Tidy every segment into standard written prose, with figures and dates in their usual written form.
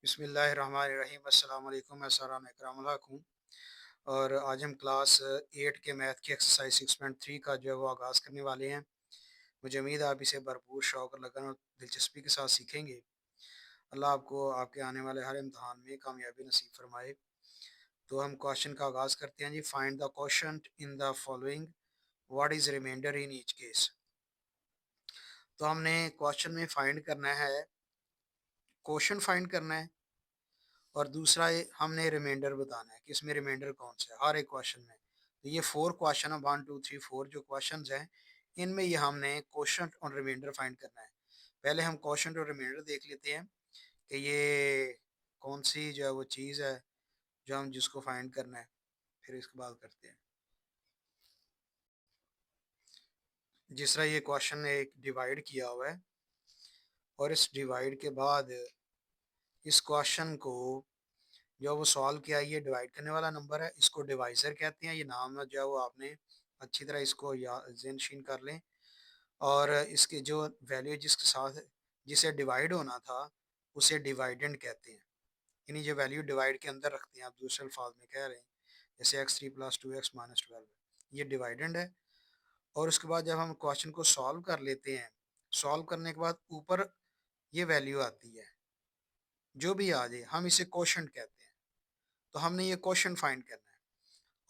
बिस्मिल्लाहिर्रहमानिर्रहीम अस्सलाम वालेकुम। मैं सरान इकराम हूँ और आज हम क्लास 8 के मैथ की एक्सरसाइज 6.3 का जो है वो आगाज़ करने वाले हैं। मुझे उम्मीद है आप इसे भरपूर शौक़ और लगन और दिलचस्पी के साथ सीखेंगे। अल्लाह आपको आपके आने वाले हर इम्तहान में कामयाबी नसीब फरमाए। तो हम क्वेश्चन का आगाज़ करते हैं जी। Find the quotient in the following, what is remainder in each case. तो हमने क्वेश्चन में फाइंड करना है, कोशंट फाइंड करना है और दूसरा ये हमने रिमाइंडर बताना है कि इसमें रिमाइंडर कौन सा है हर एक क्वेश्चन में। तो ये 4 क्वेश्चन है, 1 2 3 4 जो क्वेश्चंस हैं, इनमें ये हमने क्वोशंट और रिमाइंडर फाइंड करना है। पहले हम क्वोशंट और रिमाइंडर देख लेते हैं कि ये कौन सी जो है वो चीज़ है जो हम जिसको फाइंड करना है, फिर इसके बाद करते हैं। जिस तरह ये क्वेश्चन एक डिवाइड किया हुआ है और इस डिवाइड के बाद इस क्वेश्चन को जो वो सॉल्व किया, ये डिवाइड करने वाला नंबर है, इसको डिवाइज़र कहते हैं। ये नाम है जो है वो आपने अच्छी तरह इसको या ज़हन-नशीन कर लें। और इसके जो वैल्यू जिसके साथ जिसे डिवाइड होना था, उसे डिवाइडेंड कहते हैं। यानी जो वैल्यू डिवाइड के अंदर रखते हैं, आप दूसरे अल्फाज में कह रहे हैं, जैसे x3 + 2x - 12, ये डिवाइडेंड है। और उसके बाद जब हम क्वेश्चन को सॉल्व कर लेते हैं, सॉल्व करने के बाद ऊपर ये वैल्यू आती है, जो भी आ जाए हम इसे कोशंट कहते हैं। तो हमने ये कोशंट फाइंड करना है।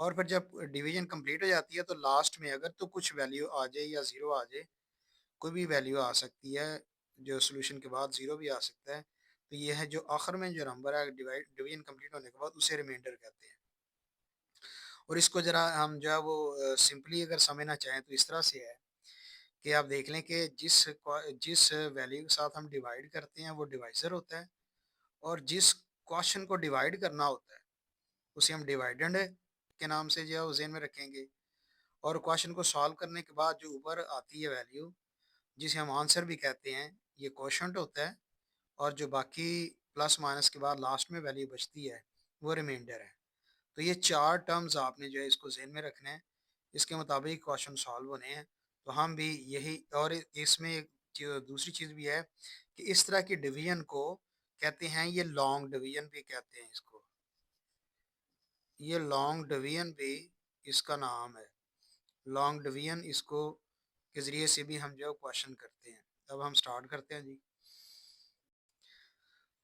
और फिर जब डिवीजन कंप्लीट हो जाती है तो लास्ट में अगर तो कुछ वैल्यू आ जाए या ज़ीरो आ जाए, कोई भी वैल्यू आ सकती है, जो सॉल्यूशन के बाद ज़ीरो भी आ सकता है। तो ये है जो आखिर में जो नंबर है डिवीजन कंप्लीट होने के बाद उसे रिमाइंडर कहते हैं। और इसको ज़रा हम जो है वो सिंपली अगर समझना चाहें तो इस तरह से है कि आप देख लें कि जिस वैल्यू के साथ हम डिवाइड करते हैं वो डिवाइज़र होता है, और जिस क्वेश्चन को डिवाइड करना होता है उसे हम डिवाइडेंड के नाम से जो है वो ज़हन में रखेंगे। और क्वेश्चन को सॉल्व करने के बाद जो ऊपर आती है वैल्यू, जिसे हम आंसर भी कहते हैं, ये क्वोशंट होता है। और जो बाकी प्लस माइनस के बाद लास्ट में वैल्यू बचती है, वो रिमाइंडर है। तो ये 4 टर्म्स आपने जो है इसको ज़हन में रखना है। इसके मुताबिक क्वेश्चन सॉल्व होने हैं। तो हम भी यही, और इसमें एक जो दूसरी चीज़ भी है कि इस तरह की डिवीज़न को कहते हैं, ये लॉन्ग डिवीज़न भी कहते हैं इसको। ये लॉन्ग डिवीज़न भी इसका नाम है। लॉन्ग डिवीज़न इसको के ज़रिए से भी हम जो है क्वेश्चन करते हैं। अब हम स्टार्ट करते हैं जी।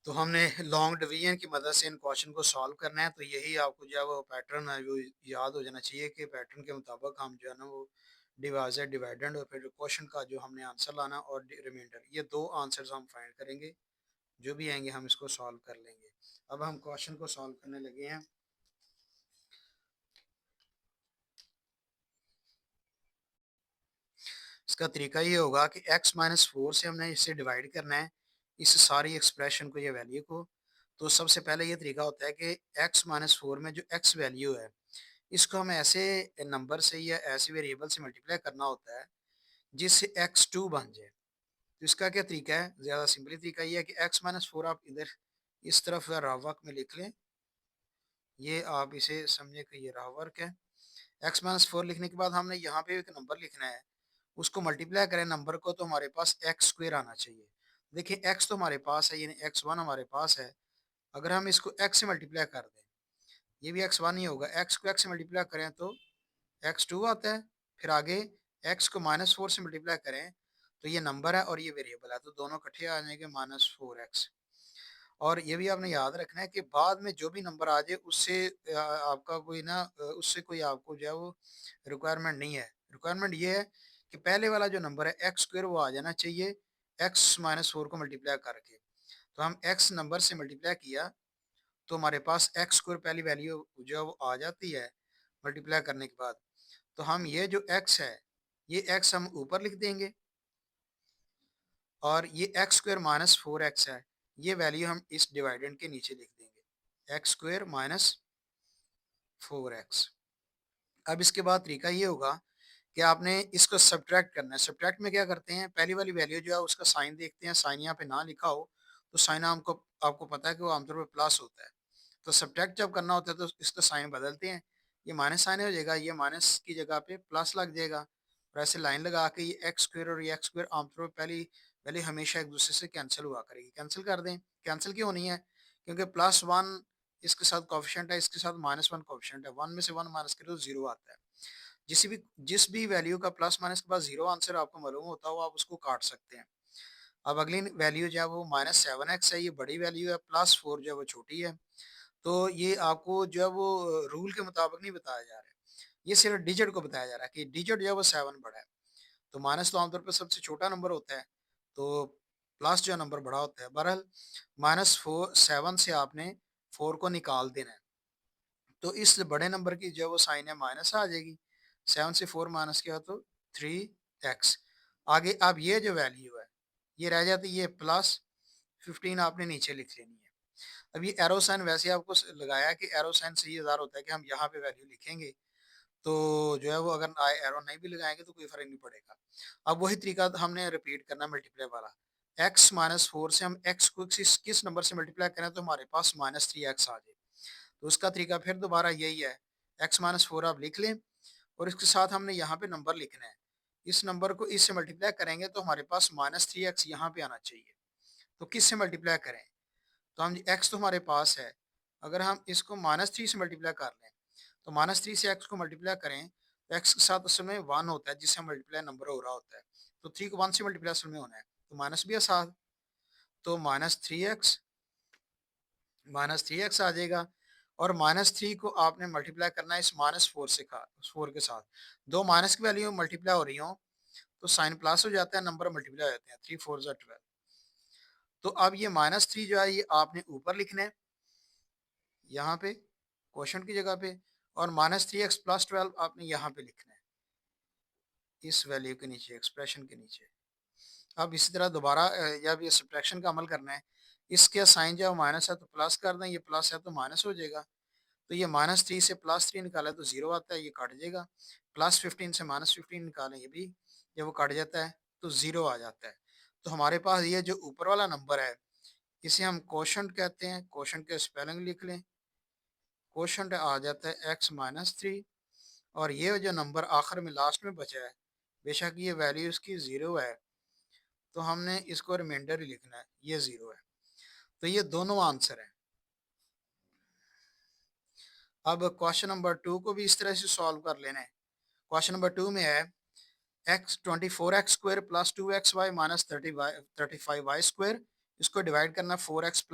तो हमने लॉन्ग डिवीज़न की मदद से इन क्वेश्चन को सॉल्व करना है। तो यही आपको जो है वो पैटर्न है वो याद हो जाना चाहिए कि पैटर्न के मुताबिक हम जो है ना वो डिवाइज़र, डिवाइडेंड और फिर क्वेश्चन का जो हमने आंसर लाना और रिमाइंडर, ये 2 आंसर्स हम फाइंड करेंगे। जो भी आएँगे हम इसको सॉल्व कर लेंगे। अब हम क्वेश्चन को सॉल्व करने लगे हैं। इसका तरीका ये होगा कि x-4 से हमने इसे डिवाइड करना है, इस सारी एक्सप्रेशन को, ये वैल्यू को। तो सबसे पहले ये तरीका होता है कि x-4 में जो x वैल्यू है, इसको हमें ऐसे नंबर से या ऐसे वेरिएबल से मल्टीप्लाई करना होता है जिससे x2 बन जाए। तो इसका क्या तरीका है? ज़्यादा सिंपली तरीका ये है कि x-4 आप इधर इस तरफ राह वर्क में लिख लें। ये आप इसे समझे कि ये राह वर्क है। x-4 लिखने के बाद हमने यहाँ पे एक नंबर लिखना है, उसको मल्टीप्लाई करें नंबर को, तो हमारे पास एक्स स्क्वायर आना चाहिए। देखिए एक्स तो हमारे पास है, यानी x1 हमारे पास है। अगर हम इसको x से मल्टीप्लाई कर दें, ये भी x1 ही होगा। x को x से मल्टीप्लाई करें तो x2 आता है। फिर आगे x को -4 से मल्टीप्लाई करें तो ये नंबर है और ये वेरिएबल है, तो दोनों इकट्ठे आ जाएंगे -4x। और ये भी आपने याद रखना है कि बाद में जो भी नंबर आ जाए उससे आपका कोई ना उससे कोई आपको जो है वो रिक्वायरमेंट नहीं है। रिक्वायरमेंट ये है कि पहले वाला जो नंबर है एक्स स्क्वायर, वो आ जाना चाहिए x-4 को मल्टीप्लाई करके। तो हम x नंबर से मल्टीप्लाई किया तो हमारे पास एक्स स्क्वायर पहली वैल्यू जो है वो आ जाती है मल्टीप्लाई करने के बाद। तो हम ये जो x है, ये x हम ऊपर लिख देंगे और ये एक्स स्क्वायर -4x है, ये वैल्यू हम इस डिवाइडेंड के नीचे लिख देंगे, एक्स स्क्वायर -4x। अब इसके बाद तरीका ये होगा कि आपने इसको सब्ट्रैक्ट करना है। सब्ट्रैक्ट में क्या करते हैं, पहली वाली वैल्यू जो है उसका साइन देखते हैं। साइन यहाँ पे ना लिखा हो तो साइन हमको आपको पता है कि वो आमतौर पर प्लस होता है। तो सब्ट्रैक्ट जब करना होता है तो इसका साइन बदलते हैं, ये माइनस साइन हो जाएगा, ये माइनस की जगह पे प्लस लग जाएगा। और ऐसे लाइन लगा के ये एक्स स्क्वायर और ये एक्स स्क्वायर आमतौर पर पहली पहले हमेशा एक दूसरे से कैंसिल हुआ करेगी। कैंसिल कर दें। कैंसिल क्यों नहीं है? क्योंकि +1 इसके साथ कोफिशिएंट है, इसके साथ -1 कोफिशिएंट है। 1 में से 1 माइनस करो तो 0 आता है। जिस भी वैल्यू का प्लस माइनस के बाद 0 आंसर आपको मालूम होता हो, आप उसको काट सकते हैं। अब अगली वैल्यू जो है वो -7x है, ये बड़ी वैल्यू है, +4 जो है वो छोटी है। तो ये आपको जो है वो रूल के मुताबिक नहीं बताया जा रहा है, ये सिर्फ डिजिट को बताया जा रहा है कि डिजिट जो है वो 7 बड़ा है। तो माइनस तो आमतौर पर सबसे छोटा नंबर होता है, तो प्लस जो नंबर बड़ा होता है। बहरहाल -7 से आपने 4 को निकाल देना है, तो इस बड़े नंबर की जो वो साइन है माइनस आ जाएगी। 7 से 4 माइनस किया तो 3x। आगे अब ये जो वैल्यू है ये रह जाती है, ये +15 आपने नीचे लिख लेनी है। अब ये एरो साइन वैसे आपको लगाया कि एरो साइन से ये ज़ाहिर होता है कि हम यहाँ पे वैल्यू लिखेंगे, तो जो है वो अगर एरो नहीं भी लगाएंगे तो कोई फर्क नहीं पड़ेगा। अब वही तरीका हमने रिपीट करना मल्टीप्लाई वाला। x-4 से हम x को किस नंबर से मल्टीप्लाई करें तो हमारे पास -3x आ जाए। तो उसका तरीका फिर दोबारा यही है, x-4 आप लिख लें और इसके साथ हमने यहाँ पे नंबर लिखना है। इस नंबर को इससे मल्टीप्लाई करेंगे तो हमारे पास -3x यहाँ पे आना चाहिए। तो किस से मल्टीप्लाई करें? तो हम x तो हमारे पास है, अगर हम इसको -3 से मल्टीप्लाई कर लें तो -3 से x को मल्टीप्लाई करें तो x के साथ असल में 1 होता है जिससे मल्टीप्लाई नंबर हो रहा होता है। तो 3 को 1 से मल्टीप्लाई असल में होना है, तो माइनस भी है साथ, तो -3x आ जाएगा। और -3 को आपने मल्टीप्लाई करना है इस -4 से, 4 के साथ। दो माइनस की वैल्यू मल्टीप्लाई हो रही हो तो साइन प्लस हो जाता है, नंबर मल्टीप्लाई हो जाते हैं। 3 4 12। तो अब ये -3 जो है ये आपने ऊपर लिखना है यहाँ पे क्वेश्चन की जगह पे, और -3x + 12 आपने यहाँ पे लिखना है इस वैल्यू के नीचे, एक्सप्रेशन के नीचे। अब इसी तरह दोबारा जब ये सब्ट्रैक्शन का अमल करना है, इसके साइन जो माइनस है तो प्लस कर दें, ये प्लस है तो माइनस हो जाएगा। तो ये -3 से +3 निकाला तो 0 आता है, ये कट जाएगा। +15 से -15 निकालें, ये भी जब वो कट जाता है तो 0 आ जाता है। तो हमारे पास ये जो ऊपर वाला नंबर है इसे हम कोशंट कहते हैं। कोशंट के स्पेलिंग लिख लें, कोशंट आ जाता है x-3। और ये जो नंबर आखिर में लास्ट में बचा है, बेशक ये वैल्यू इसकी 0 है तो हमने इसको रिमाइंडर ही लिखना है, ये 0 है। तो ये दोनों आंसर हैं। अब क्वेश्चन नंबर 2 को भी इस तरह से सॉल्व कर लेना है। क्वेश्चन नंबर 2 में है x24x² + 2xy - 35y²। इसको डिवाइड करना 4x +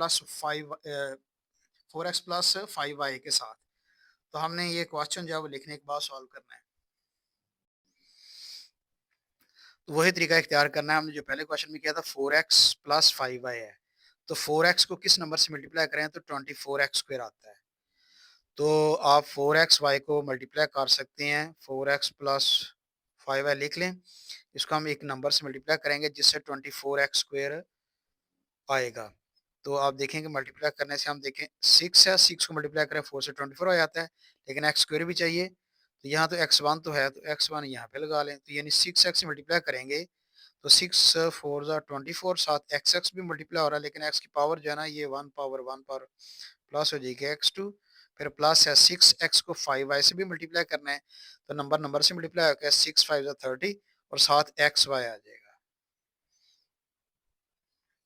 5y के साथ। तो हमने ये क्वेश्चन जो है वो लिखने के बाद सॉल्व करना है। तो वही तरीका इख्तियार करना है हमने जो पहले क्वेश्चन में किया था। 4x + 5y है, तो 4x को किस नंबर से मल्टीप्लाई करें तो 24x² आता है। तो आप 4xy को मल्टीप्लाई कर सकते हैं, 4x + 5y लिख लें। इसको हम एक नंबर से मल्टीप्लाई करेंगे जिससे 24x² आएगा। तो आप देखेंगे मल्टीप्लाई करने से हम देखें 6 है, 6 को मल्टीप्लाई करें 4 से 24 हो जाता है, लेकिन x² भी चाहिए। तो यहाँ तो x1 तो है, तो x1 यहाँ पे लगा लें, तो यानी 6x से मल्टीप्लाई करेंगे तो 6 4 ज़ा 24, साथ x भी मल्टीप्लाई हो रहा है, लेकिन x की पावर जो है ना ये 1 पावर प्लस हो जाएगी x2। फिर प्लस है 6x को 5y से भी मल्टीप्लाई करना है, तो नंबर नंबर से मल्टीप्लाई होकर 6 5 ज़ा 30 और साथ xy आ जाएगा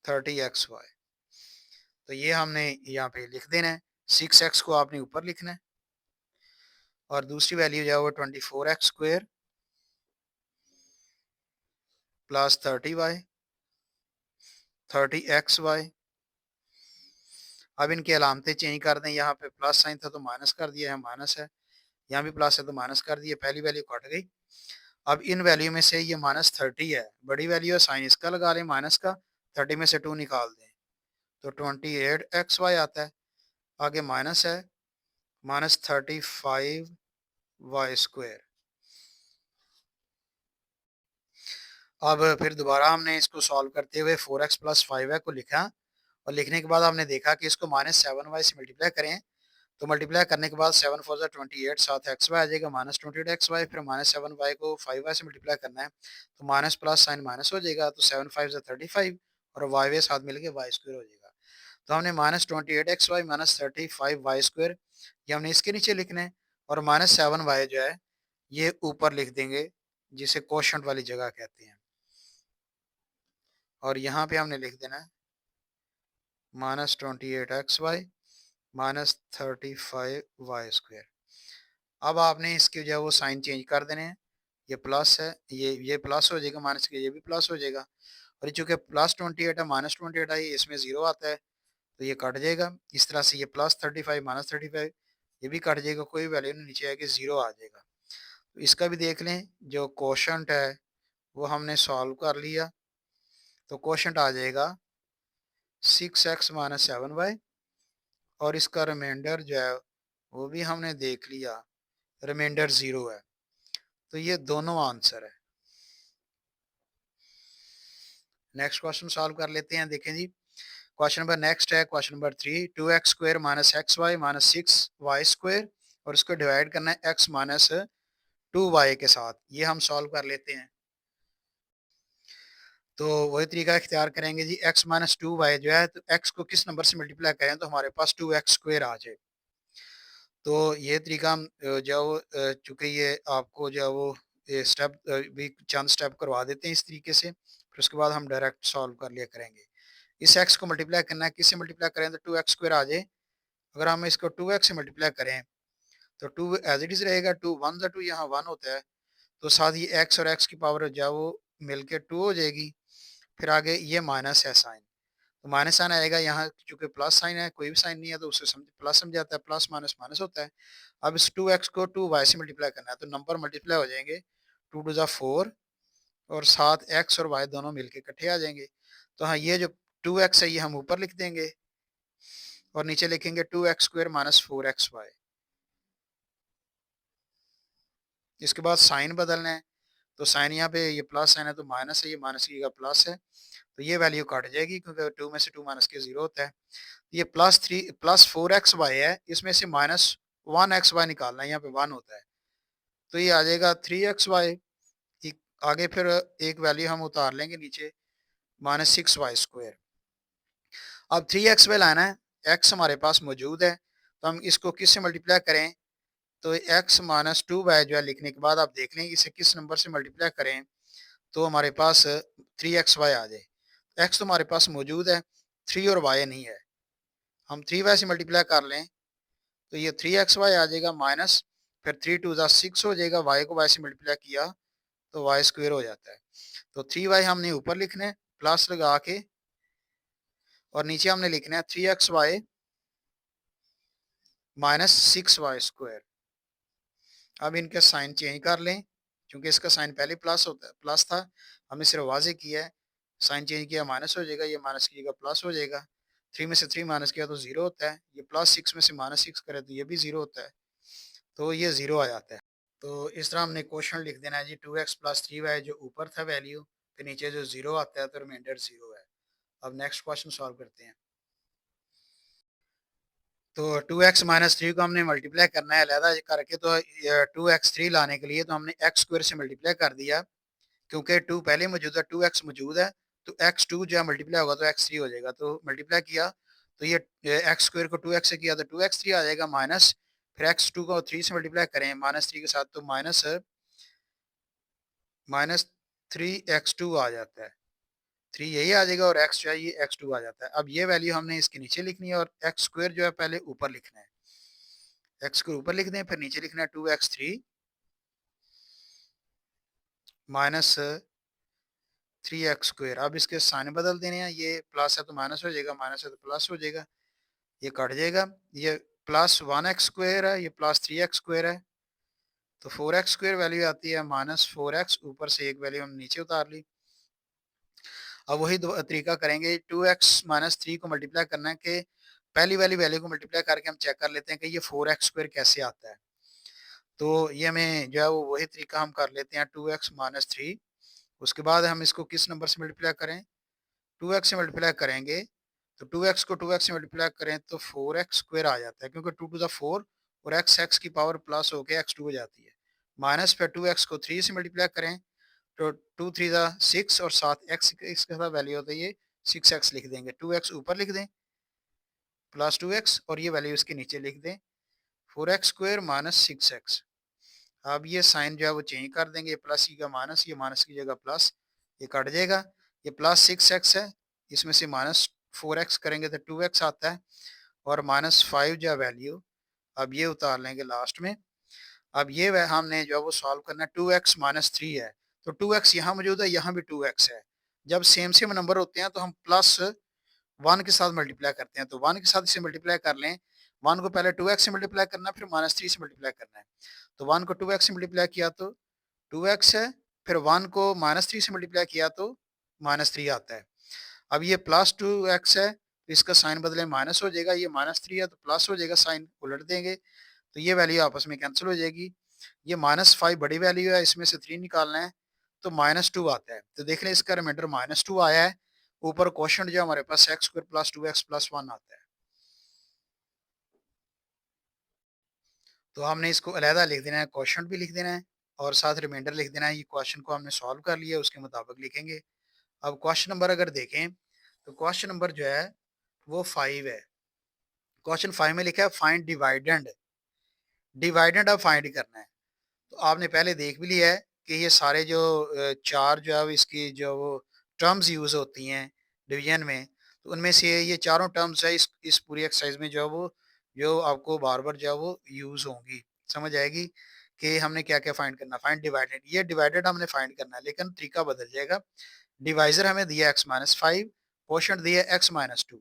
30xy। तो ये हमने यहाँ पे लिख देना है। 6x को आपने ऊपर लिखना है और दूसरी वैल्यू जो है वो 24x² + 30y 30xy। अब इनकी अलामतें चेंज कर दें, यहाँ पे प्लस साइन था तो माइनस कर दिया है, माइनस है, यहाँ भी प्लस है तो माइनस कर दिया, पहली वैल्यू कट गई। अब इन वैल्यू में से ये -30 है, बड़ी वैल्यू है, साइन इसका लगा लें माइनस का, 30 में से 2 निकाल दें तो 28xy आता है। आगे माइनस है -35y²। अब फिर दोबारा हमने इसको सॉल्व करते हुए 4x + 5y को लिखा, और लिखने के बाद हमने देखा कि इसको -7y से मल्टीप्लाई करें, तो मल्टीप्लाई करने के बाद 7 4 ज़ा 28, साथ xy आ जाएगा -28xy। फिर -7y को 5y से मल्टीप्लाई करना है तो माइनस प्लस साइन माइनस हो जाएगा, तो 7 5 ज़ा 35 और y साथ मिलके y² हो जाएगा। तो हमने -28xy - 35y² ये हमने इसके नीचे लिखना है, और -7y जो है ये ऊपर लिख देंगे जिसे कोशंट वाली जगह कहते हैं, और यहाँ पे हमने लिख देना है -28xy -35y²। अब आपने इसके जो है वो साइन चेंज कर देने हैं। ये प्लस है, ये प्लस हो जाएगा, माइनस के ये भी प्लस हो जाएगा। और ये चूंकि +28 है, -28 है, इसमें ज़ीरो आता है तो ये कट जाएगा। इस तरह से ये +35 -35 ये भी कट जाएगा, कोई वैल्यू नहीं नीचे आएगी, ज़ीरो आ जाएगा। तो इसका भी देख लें, जो कोशंट है वो हमने सॉल्व कर लिया। तो कोशंट आ जाएगा 6x - 7y, और इसका रिमाइंडर जो है वो भी हमने देख लिया, रिमाइंडर 0 है। तो ये दोनों आंसर है। नेक्स्ट क्वेश्चन सॉल्व कर लेते हैं। देखें जी, क्वेश्चन नंबर नेक्स्ट है question number 3, 2x² - xy - 6y², और इसको डिवाइड करना है x - 2y के साथ। ये हम सॉल्व कर लेते हैं। तो वही तरीका इख्तियार करेंगे जी, x - 2y जो है, तो x को किस नंबर से मल्टीप्लाई करें तो हमारे पास 2x² आ जाए। तो ये तरीका हम जो चूँकि ये आपको जो है वो ये स्टेप भी चंद स्टेप करवा देते हैं इस तरीके से, फिर उसके बाद हम डायरेक्ट सॉल्व कर लिया करेंगे। इस x को मल्टीप्लाई करना है, किससे मल्टीप्लाई करें तो 2x² आ जाए। अगर हम इसको 2x से मल्टीप्लाई करें तो 2 एज़ इट इज़ रहेगा, 2 1 ज़ा 2 यहाँ 1 होता है, तो साथ ही x और x की पावर जो है वो मिलके 2 हो जाएगी। फिर आगे ये माइनस है साइन, तो माइनस साइन आएगा यहाँ, चूँकि प्लस साइन है, कोई भी साइन नहीं है तो उससे प्लस समझाता है, प्लस माइनस माइनस होता है। अब इस 2x को 2y से मल्टीप्लाई करना है, तो नंबर मल्टीप्लाई हो जाएंगे, 2 2 ज़ा 4, और साथ x और y दोनों मिलके इकट्ठे आ जाएंगे। तो हाँ, ये जो 2x है ये हम ऊपर लिख देंगे, और नीचे लिखेंगे 2x² - 4xy। इसके बाद साइन बदलना है, तो साइन यहाँ पे ये प्लस साइन है तो माइनस है, ये माइनस की जगह प्लस है, तो ये वैल्यू कट जाएगी क्योंकि 2 में से 2 माइनस के 0 होता है। ये +4xy है, इसमें से -1xy निकालना है, यहाँ पे 1 होता है, तो ये आ जाएगा 3xy। आगे फिर एक वैल्यू हम उतार लेंगे नीचे, -6y²। अब 3xy लाना है, x हमारे पास मौजूद है, तो हम इसको किससे मल्टीप्लाई करें, तो x - 2y जो है लिखने के बाद आप देख लें इसे किस नंबर से मल्टीप्लाई करें तो हमारे पास 3xy आ जाए। x तो हमारे पास मौजूद है, 3 और y नहीं है। हम 3y से मल्टीप्लाई कर लें तो ये 3xy आ जाएगा, माइनस फिर 3 2 ज़ा 6 हो जाएगा, y को y से मल्टीप्लाई किया तो y² हो जाता है। तो 3y हमने ऊपर लिखना है प्लस लगा के, और नीचे हमने लिखना है 3xy - 6y²। अब इनके साइन चेंज कर लें, क्योंकि इसका साइन पहले प्लस होता है, प्लस था, हमने सिर्फ वाज़े किया है, साइन चेंज किया माइनस हो जाएगा, ये माइनस की जगह प्लस हो जाएगा। 3 में से 3 माइनस किया तो 0 होता है, ये +6 में से -6 करें तो ये भी 0 होता है, तो ये 0 आ जाता है। तो इस तरह हमने क्वेश्चन लिख देना है जी, 2x + 3y जो ऊपर था वैल्यू, फिर नीचे जो 0 आता है तो रिमाइंडर 0 है। अब नेक्स्ट क्वेश्चन सॉल्व करते हैं। तो 2x - 3 को हमने मल्टीप्लाई करना है अलहदा करके, तो 2x3 लाने के लिए तो हमने x² से मल्टीप्लाई कर दिया, क्योंकि 2 पहले मौजूद है, 2x मौजूद है, तो x2 जो है मल्टीप्लाई होगा तो x3 हो जाएगा, तो मल्टीप्लाई किया तो ये x² को 2x से किया तो 2x3 आ जाएगा, माइनस फिर x2 को 3 से मल्टीप्लाई करें -3 के साथ तो -3x2 आ जाता है, 3 यही आ जाएगा, और x जो है ये x2 आ जाता है। अब ये वैल्यू हमने इसके नीचे लिखनी है, और x² जो है पहले ऊपर लिखना है, x को ऊपर लिख दें, फिर नीचे लिखना है 2x3 -3x²। अब इसके साइन बदल देने हैं, ये प्लस है तो माइनस हो जाएगा, माइनस है तो प्लस हो जाएगा, ये कट जाएगा, ये +1x² है, ये +3x² है, तो 4x² वैल्यू आती है -4x, ऊपर से एक वैल्यू हम नीचे उतार ली। अब वही तरीका करेंगे, 2x - 3 को मल्टीप्लाई करना है कि पहली वाली वैल्यू को मल्टीप्लाई करके हम चेक कर लेते हैं कि ये 4x² कैसे आता है। तो ये हमें जो है वो वही तरीका हम कर लेते हैं, 2x - 3, उसके बाद हम इसको किस नंबर से मल्टीप्लाई करें, 2x से मल्टीप्लाई करेंगे, तो 2x को 2x से मल्टीप्लाई करें तो 4x² आ जाता है, क्योंकि 2 2 ज़ा 4, और x की पावर प्लस होके x2 हो जाती है। माइनस फिर 2x को 3 से मल्टीप्लाई करें तो 2 3 ज़ा 6, और साथ x इसके साथ वैल्यू होता है ये 6x लिख देंगे, 2x ऊपर लिख दें +2x, और ये वैल्यू इसके नीचे लिख दें 4x² - 6x। अब ये साइन जो है वो चेंज कर देंगे, ये प्लस की जगह माइनस, ये माइनस की जगह प्लस, ये कट जाएगा, ये +6x है, इसमें से 4x करेंगे तो 2x आता है, और -5 जो वैल्यू अब ये उतार लेंगे लास्ट में। अब ये हमने जो है वो सॉल्व करना है, 2x -3 है तो 2x यहाँ मौजूद है, यहाँ भी 2x है। जब सेम सेम नंबर होते हैं तो हम प्लस 1 के साथ मल्टीप्लाई करते हैं, तो 1 के साथ इसे मल्टीप्लाई कर लें। 1 को पहले 2x से मल्टीप्लाई करना है, फिर -3 से मल्टीप्लाई करना है। तो 1 को 2x से मल्टीप्लाई किया तो 2x है, फिर 1 को -3 से मल्टीप्लाई किया तो -3 आता है। अब ये +2x है तो इसका साइन बदले माइनस हो जाएगा, ये -3 है तो प्लस हो जाएगा, साइन उलट देंगे तो ये वैल्यू आपस में कैंसिल हो जाएगी। ये -5 बड़ी वैल्यू है, इसमें से 3 निकालना है तो -2 आता है। तो देख लें इसका रिमाइंडर -2 आया है। ऊपर क्वोशंट जो हमारे पास x² + 2x + 1 आता है। तो हमने इसको अलहदा लिख देना है, क्वोशंट भी लिख देना है और साथ रिमाइंडर लिख देना है। ये क्वेश्चन को हमने सॉल्व कर लिया, उसके मुताबिक लिखेंगे। अब क्वेश्चन नंबर अगर देखें तो क्वेश्चन नंबर जो है वो 5 है। क्वेश्चन 5 में लिखा है फाइंड डिवाइडेंड। डिवाइडेंड अब फाइंड करना है। तो आपने पहले देख भी लिया है कि ये सारे जो चार जो है इसकी जो वो टर्म्स यूज़ होती हैं डिवीजन में, तो उनमें से ये चारों टर्म्स है इस पूरी एक्सरसाइज में जो है वो जो आपको बार बार जो है वो यूज़ होंगी। समझ आएगी कि हमने क्या क्या फाइंड करना। फाइंड डिवाइडेड, ये डिवाइडेड हमने फाइंड करना है लेकिन तरीका बदल जाएगा। डिवाइजर हमें दिया x-5, कोशंट दिया x-2।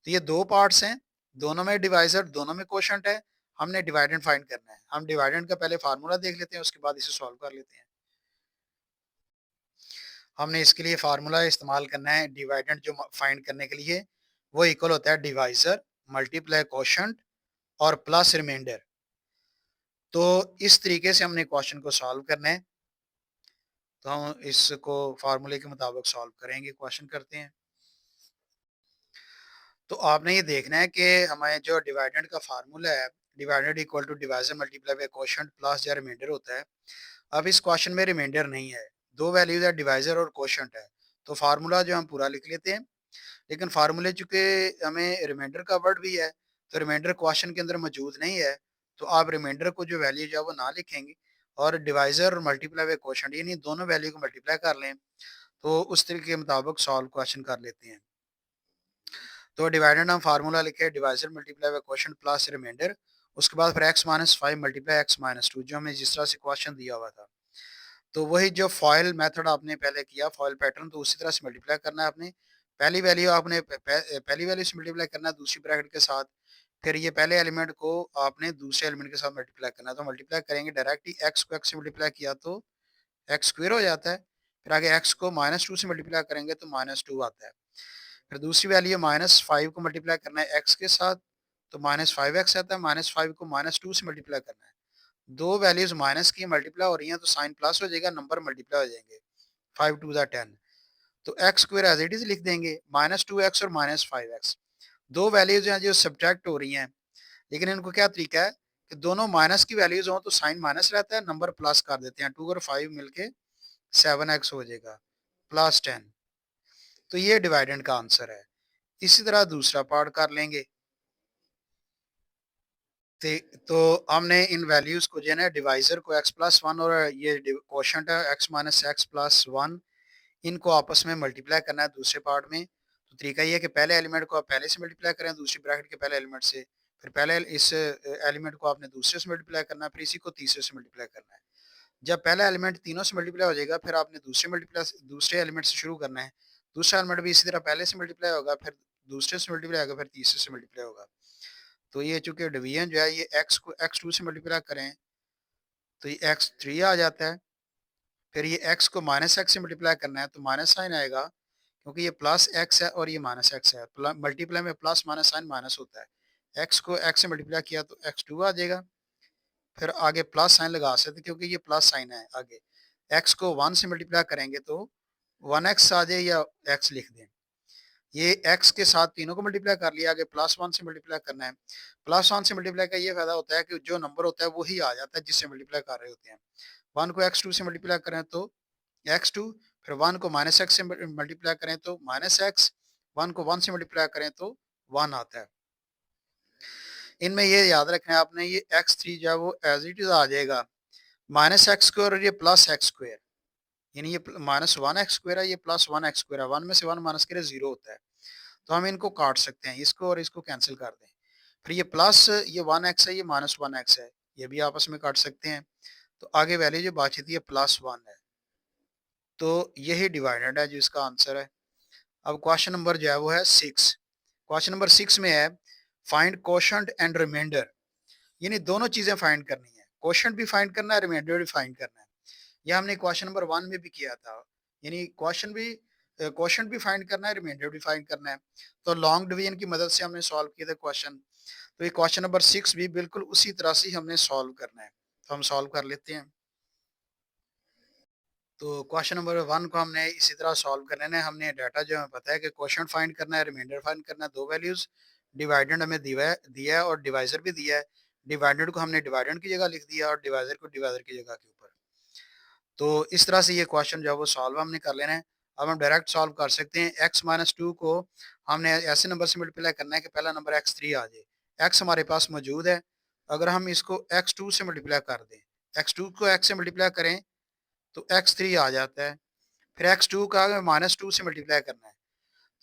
तो ये दो पार्ट्स हैं, दोनों में डिवाइजर दोनों में कोशंट है। हमने डिवाइडेंड फाइंड करना है। हम डिवाइडेंड का पहले फार्मूला देख लेते हैं, उसके बाद इसे सॉल्व कर लेते हैं। हमने इसके लिए फार्मूला इस्तेमाल करना है डिवाइडेंड जो फाइंड करने के लिए, वो इक्वल होता है डिवाइजर मल्टीप्लाई कोशंट और प्लस रिमाइंडर। तो इस तरीके से हमने क्वेश्चन को सॉल्व करना है। तो हम इसको फार्मूले के मुताबिक सॉल्व करेंगे। क्वेश्चन करते हैं। तो आपने ये देखना है कि हमारे जो डिवाइडेंड का फार्मूला है, dividend equal to divisor multiply by quotient plus जो रिमाइंडर होता है। अब इस क्वेश्चन में रिमाइंडर नहीं है, दो वैल्यूज है डिवाइजर और कोशंट है। तो फार्मूला जो हम पूरा लिख लेते हैं, लेकिन फार्मूले चूंकि हमें रिमाइंडर का वर्ड भी है तो रिमाइंडर क्वेश्चन के अंदर मौजूद नहीं है। तो आप रिमाइंडर को जो वैल्यू जो है वो ना लिखेंगे और डिवाइजर और मल्टीप्लाई बाय कोशंट यानी दोनों वैल्यू को मल्टीप्लाई कर लें। तो उस तरीके के मुताबिक सॉल्व क्वेश्चन कर लेते हैं। तो डिवाइडेंड हम फार्मूला लिखे, divisor multiply by quotient plus remainder. उसके बाद फिर x-5 मल्टीप्लाई x-2 जो हमें जिस तरह से क्वेश्चन दिया हुआ था। तो वही जो फॉइल मेथड आपने पहले किया, फॉइल पैटर्न, तो उसी तरह से मल्टीप्लाई करना है आपने। पहली वैल्यू आपने पहली वैल्यू से मल्टीप्लाई करना है दूसरी ब्रैकेट के साथ। फिर ये पहले एलिमेंट को आपने दूसरे एलिमेंट के साथ मल्टीप्लाई करना है। तो मल्टीप्लाई करेंगे डायरेक्ट ही, एक्स को एक्स से मल्टीप्लाई किया तो एक्स स्क्वायर हो जाता है। फिर आगे एक्स को -2 से मल्टीप्लाई करेंगे तो -2 आता है। फिर दूसरी वैल्यू -5 को मल्टीप्लाई करना है एक्स के साथ तो -5x आता है। -5 को -2 से मल्टीप्लाई करना है। दो वैल्यूज माइनस की मल्टीप्लाई हो रही हैं तो साइन प्लस हो जाएगा, नंबर मल्टीप्लाई हो जाएंगे। 5 2 10। तो x square as it is लिख देंगे, -2x और -5x। दो वैल्यूज हैं जो सब्ट्रैक्ट हो रही हैं, लेकिन इनको क्या तरीका है कि दोनों माइनस की वैल्यूज हो तो साइन माइनस रहता है, नंबर प्लस कर देते हैं। 2 और 5 मिलके 7x हो जाएगा +10। तो ये डिवाइडेंड का आंसर है। इसी तरह दूसरा पार्ट कर लेंगे। तो हमने इन वैल्यूज को जो है ना, डिवाइजर को x+1 और ये क्वोशंट है x-x+1, इनको आपस में मल्टीप्लाई करना है दूसरे पार्ट में। तो तरीका ये है कि पहले एलिमेंट को आप पहले से मल्टीप्लाई करें दूसरी ब्रैकेट के पहले एलिमेंट से, फिर पहले इस एलिमेंट को आपने दूसरे से मल्टीप्लाई करना है, फिर इसी को तीसरे से मल्टीप्लाई करना है। जब पहला एलिमेंट तीनों से मल्टीप्लाई हो जाएगा फिर आपने दूसरे एलिमेंट से शुरू करना है। दूसरा एलिमेंट भी इसी तरह पहले से मल्टीप्लाई होगा, फिर दूसरे से मल्टीप्लाई होगा, फिर तीसरे से मल्टीप्लाई होगा। तो ये चूंकि डिवीजन जो है ये x को x2 से मल्टीप्लाई करें तो ये x3 आ जाता है। फिर ये x को -x से मल्टीप्लाई करना है तो माइनस साइन आएगा, क्योंकि ये +x है और ये -x है। मल्टीप्लाई में प्लस माइनस साइन माइनस होता है। x को x से मल्टीप्लाई किया तो x2 आ जाएगा। फिर आगे प्लस साइन लगा सकते क्योंकि ये प्लस साइन है आगे। x को 1 से मल्टीप्लाई करेंगे तो 1x आ जाए या x लिख दें। ये x के साथ तीनों को मल्टीप्लाई कर लिया, आगे +1 से मल्टीप्लाई करना है। +1 से मल्टीप्लाई का ये फायदा होता है कि जो नंबर होता है वही आ जाता है जिससे मल्टीप्लाई कर रहे होते हैं। 1 को x2 से मल्टीप्लाई करें तो x2, फिर 1 को -x से मल्टीप्लाई करें तो -x, 1 को 1 से मल्टीप्लाई करें तो 1 आता है। इनमें ये याद रखना है आपने, ये x3 जो है वो एज इट इज आ जाएगा -x² और ये +x², यानी ये -1x² है, ये +1x² है। 1 में से 1 माइनस करें 0 होता है। तो हम इनको काट सकते हैं, इसको और इसको कैंसिल कर दें। फिर ये प्लस ये 1x है, ये माइनस 1x है, ये भी आपस में काट सकते हैं। तो आगे वैल्यू जो बची थी ये +1 है। तो यही डिवाइडेड है जो इसका आंसर है। अब क्वेश्चन नंबर जो है वो है 6। क्वेश्चन नंबर 6 में है फाइंड कोशंट एंड रिमाइंडर, यानी दोनों चीजें फाइंड करनी है, कोशंट भी फाइंड करना है, रिमाइंडर भी फाइंड करना है। ये हमने क्वेश्चन नंबर 1 में भी किया था, यानी क्वेश्चन भी फाइंड करना है, रिमाइंडर भी फाइंड करना है। तो लॉन्ग डिवीजन की मदद से हमने सॉल्व किए थे क्वेश्चन। तो ये क्वेश्चन नंबर 6 भी बिल्कुल उसी तरह से हमने सॉल्व करना है। तो हम सॉल्व कर लेते हैं। तो क्वेश्चन नंबर 1 को हमने इसी तरह सॉल्व कर लेना है। हमने डाटा जो हमें पता है कि क्वेश्चन फाइंड करना है, रिमाइंडर फाइंड करना है, दो वैल्यूज, डिवाइडेंड हमें दिया है और डिवाइजर भी दिया है। डिवाइडेंड को हमने डिवाइडेंड की जगह लिख दिया और डिवाइजर को डिवाइजर की जगह के ऊपर। तो इस तरह से ये क्वेश्चन जो है वो सॉल्व हमने कर लेना है। अब हम डायरेक्ट सॉल्व कर सकते हैं। x-2 को हमने ऐसे नंबर से मल्टीप्लाई करना है कि पहला नंबर x3 आ जाए। x हमारे पास मौजूद है, अगर हम इसको x2 से मल्टीप्लाई कर दें, x2 को x से मल्टीप्लाई करें तो x3 आ जाता है। फिर x2 का अगर -2 से मल्टीप्लाई करना है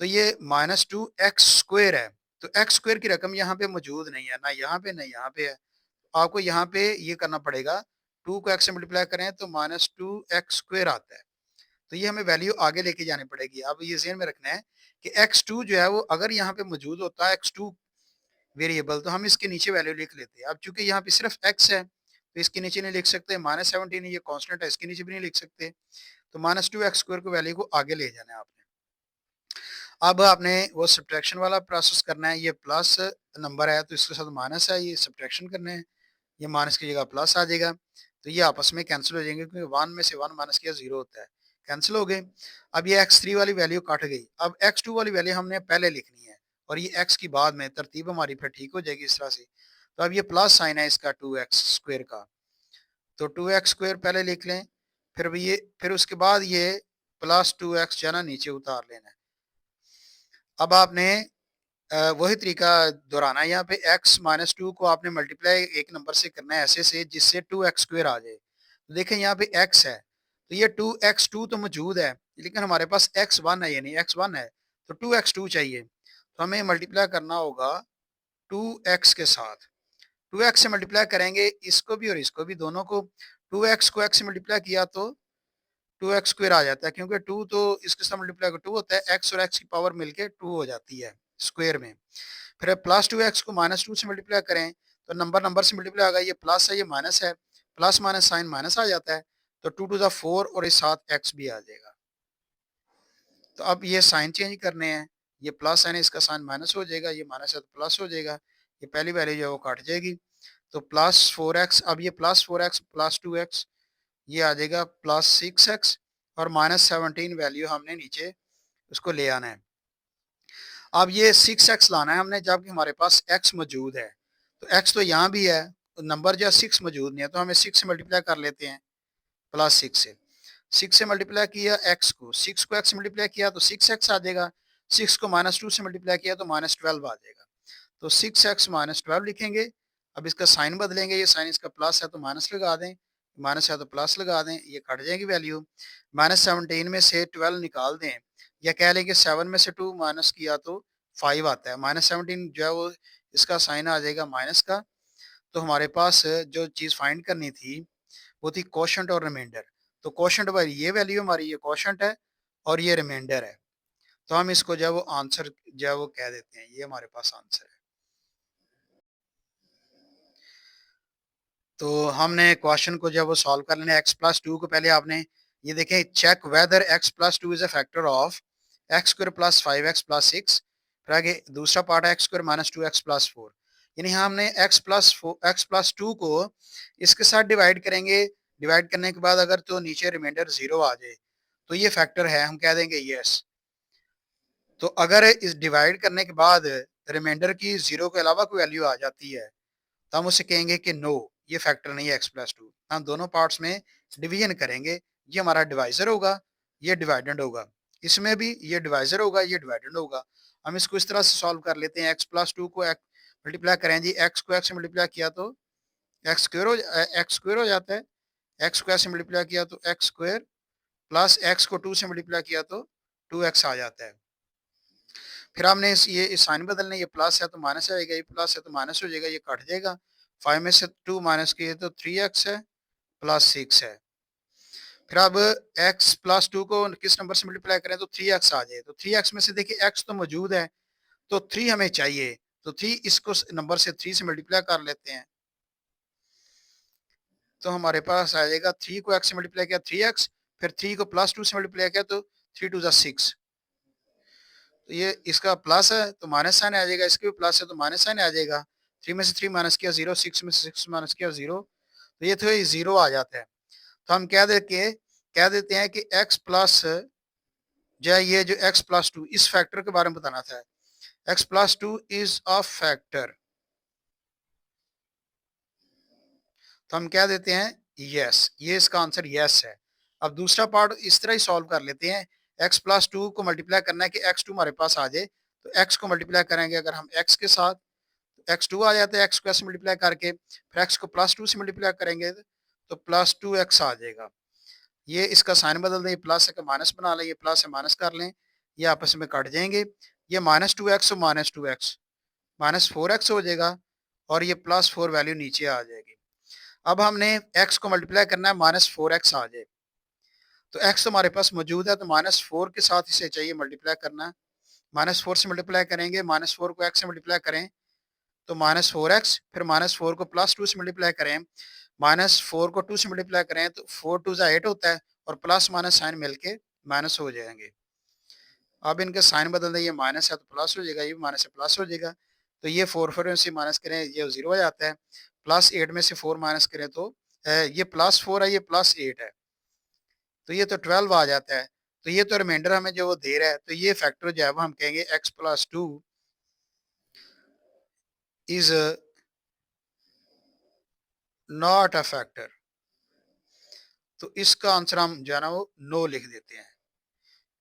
तो ये -2x² है। तो एक्स स्क्वायर की रकम यहाँ पे मौजूद नहीं है, ना यहाँ पे ना यहाँ पे है। आपको यहाँ पे ये करना पड़ेगा, 2 को x से मल्टीप्लाई करें तो -2x² आता है। तो ये हमें वैल्यू आगे लेके जानी पड़ेगी। अब ये ज़हन में रखना है कि x2 जो है वो अगर यहाँ पे मौजूद होता है x2 वेरिएबल, तो हम इसके नीचे वैल्यू लिख लेते हैं। अब चूंकि यहाँ पे सिर्फ x है तो इसके नीचे नहीं लिख सकते, -17 ये कांस्टेंट है, इसके नीचे भी नहीं लिख सकते। तो -2x² को वैल्यू को आगे ले जाना है आपने। अब आपने वो सब्ट्रैक्शन वाला प्रोसेस करना है। ये प्लस नंबर है तो इसके साथ माइनस है, ये सब्ट्रैक्शन करना है। ये माइनस की जगह प्लस आ जाएगा, तो ये आपस में कैंसिल हो जाएंगे क्योंकि 1 में से 1 माइनस किया 0 होता है, कैंसिल हो गए। अब ये x3 वाली वैल्यू कट गई। अब x2 वाली वैल्यू हमने पहले लिखनी है और ये x की बाद में, तरतीब हमारी फिर ठीक हो जाएगी इस तरह से। तो अब ये प्लस साइन है इसका 2x² का, तो 2x² पहले लिख लें। फिर उसके बाद ये +2x जो है ना नीचे उतार लेना है। अब आपने वही तरीका दोहराना है। यहाँ पे x-2 को आपने मल्टीप्लाई एक नंबर से करना है ऐसे से जिससे 2x² आ जाए। तो देखें यहाँ पे x है तो ये 2x2 तो मौजूद है, लेकिन हमारे पास x1 है, यानी x1 है तो 2x2 चाहिए। तो हमें मल्टीप्लाई करना होगा 2x के साथ। 2x से मल्टीप्लाई करेंगे इसको भी और इसको भी, दोनों को। 2x को x से मल्टीप्लाई किया तो 2x² आ जाता है, क्योंकि 2 तो इसके साथ मल्टीप्लाई को 2 होता है, x और x की पावर मिलके 2 हो जाती है स्क्वायर में। फिर +2x को -2 से मल्टीप्लाई करें तो नंबर नंबर से मल्टीप्लाई होगा, ये प्लस है ये माइनस है, प्लस माइनस साइन माइनस आ जाता है, तो 2 टू द 4 और इस साथ x भी आ जाएगा। तो अब ये साइन चेंज करने हैं, ये प्लस साइन है इसका साइन माइनस हो जाएगा, ये माइनस है तो प्लस हो जाएगा, ये पहली वैल्यू जो है वो काट जाएगी। तो +4x, अब ये +4x +2x ये आ जाएगा +6x और -17 वैल्यू हमने नीचे उसको ले आना है। अब ये 6x लाना है हमने, जबकि हमारे पास x मौजूद है। तो x तो यहाँ भी है, तो नंबर जो है 6 मौजूद नहीं है, तो हमें 6 से मल्टीप्लाई कर लेते हैं, +6 से। 6 से मल्टीप्लाई किया x को, 6 को x से मल्टीप्लाई किया तो 6x आ जाएगा, 6 को -2 से मल्टीप्लाई किया तो -12 आ जाएगा। तो 6x -12 लिखेंगे। अब इसका साइन बदलेंगे, ये साइन इसका प्लस है तो माइनस लगा दें, माइनस है तो प्लस लगा दें, ये कट जाएगी वैल्यू। -17 में से 12 निकाल दें, या कह लें कि 7 में से 2 माइनस किया तो 5 आता है। -17 जो है वो इसका साइन आ जाएगा माइनस का। तो हमारे पास जो चीज़ फाइंड करनी थी वो थी कोशंट और रिमाइंडर। तो कोशंट वाली ये वैल्यू हमारी, ये कोशंट है और ये रिमाइंडर है। तो हम इसको जो है वो आंसर जो है वो कह देते हैं, ये हमारे पास आंसर है। तो हमने क्वेश्चन को जब वो सॉल्व कर लेना है, x+2 को पहले आपने ये देखें, check whether x+2 is a factor of x² + 5x + 6। फिर आगे दूसरा पार्ट है x² - 2x + 4। यानी यहाँ हमने x+2 को इसके साथ डिवाइड करेंगे। डिवाइड करने के बाद अगर तो नीचे रिमाइंडर 0 आ जाए तो ये फैक्टर है, हम कह देंगे यस। तो अगर इस डिवाइड करने के बाद रिमाइंडर की 0 के अलावा कोई वैल्यू आ जाती है तो हम उसे कहेंगे कि नो, ये फैक्टर नहीं है x+2। हम दोनों पार्ट्स में डिवीजन करेंगे, ये हमारा डिवाइजर होगा, ये डिवाइडेंड होगा। इसमें भी ये डिवाइजर होगा, ये डिवाइडेंड होगा। हम इसको इस तरह से सॉल्व कर लेते हैं। x+2 को मल्टीप्लाई करें जी, x को x से मल्टीप्लाई किया तो x² हो जाता है, x को x से मल्टीप्लाई किया तो x² प्लस x को 2 से मल्टीप्लाई किया तो 2x आ जाता है। फिर हमने ये साइन बदलने, ये प्लस है तो माइनस आएगा, ये प्लस है तो माइनस हो जाएगा, ये कट जाएगा। 5 में से 2 माइनस किए तो 3x है प्लस 6 है। फिर अब x प्लस 2 को किस नंबर से मल्टीप्लाई करें तो 3x आ जाए। तो 3x में से देखिए x तो मौजूद है तो 3 हमें चाहिए, तो 3 इसको नंबर से 3 से मल्टीप्लाई कर लेते हैं तो हमारे पास आ जाएगा 3 को x से मल्टीप्लाई किया 3x, फिर 3 को प्लस 2 से मल्टीप्लाई किया तो 3 2 6। तो ये इसका प्लस है तो माइनस साइन आ जाएगा, इसके भी प्लस है तो माइनस साइन आ जाएगा। 3 में से 3 माइनस किया 0, 6 में से 6 माइनस किया 0, तो ये तो ये 0 आ जाता है। तो हम कह देते हैं कि x प्लस जो ये जो x प्लस 2 इस फैक्टर के बारे में बताना था। x plus 2 is a factor, तो हम क्या देते हैं यस, ये इसका आंसर यस है। अब दूसरा पार्ट इस तरह ही सॉल्व कर लेते हैं। x प्लस 2 को मल्टीप्लाई करना है कि x2 हमारे पास आ जाए, तो x को मल्टीप्लाई करेंगे अगर हम x के साथ, x2 आ जाता है, x को से मल्टीप्लाई करके फिर x को प्लस 2 से मल्टीप्लाई करेंगे तो प्लस 2x आ जाएगा। ये इसका साइन बदल दें, प्लस है माइनस बना लें, ये प्लस है माइनस कर लें, ये आपस में कट जाएंगे। ये -2x और -2x -4x हो जाएगा और ये +4 वैल्यू नीचे आ जाएगी। अब हमने x को मल्टीप्लाई करना है -4x आ जाए, तो x तो हमारे पास मौजूद है तो -4 के साथ इसे चाहिए मल्टीप्लाई करना है। -4 से मल्टीप्लाई करेंगे, -4 को x से मल्टीप्लाई करें तो -4x, फिर -4 को +2 से मल्टीप्लाई करें, -4 को 2 से मल्टीप्लाई करें तो 4 2 8 होता है और प्लस माइनस साइन मिलके माइनस हो जाएंगे। अब इनके साइन बदल दें, ये माइनस है तो प्लस हो जाएगा, ये माइनस से प्लस हो जाएगा। तो ये 4 में से माइनस करें ये 0 हो जाता है। +8 में से 4 माइनस करें तो ये +4 है, ये +8 है, तो ये तो 12 आ जाता है। तो ये तो रिमाइंडर हमें जो वो दे रहा है, तो ये फैक्टर जो है वो हम कहेंगे x plus 2 is not a factor. तो इसका आंसर हम जो है ना वो नो लिख देते हैं।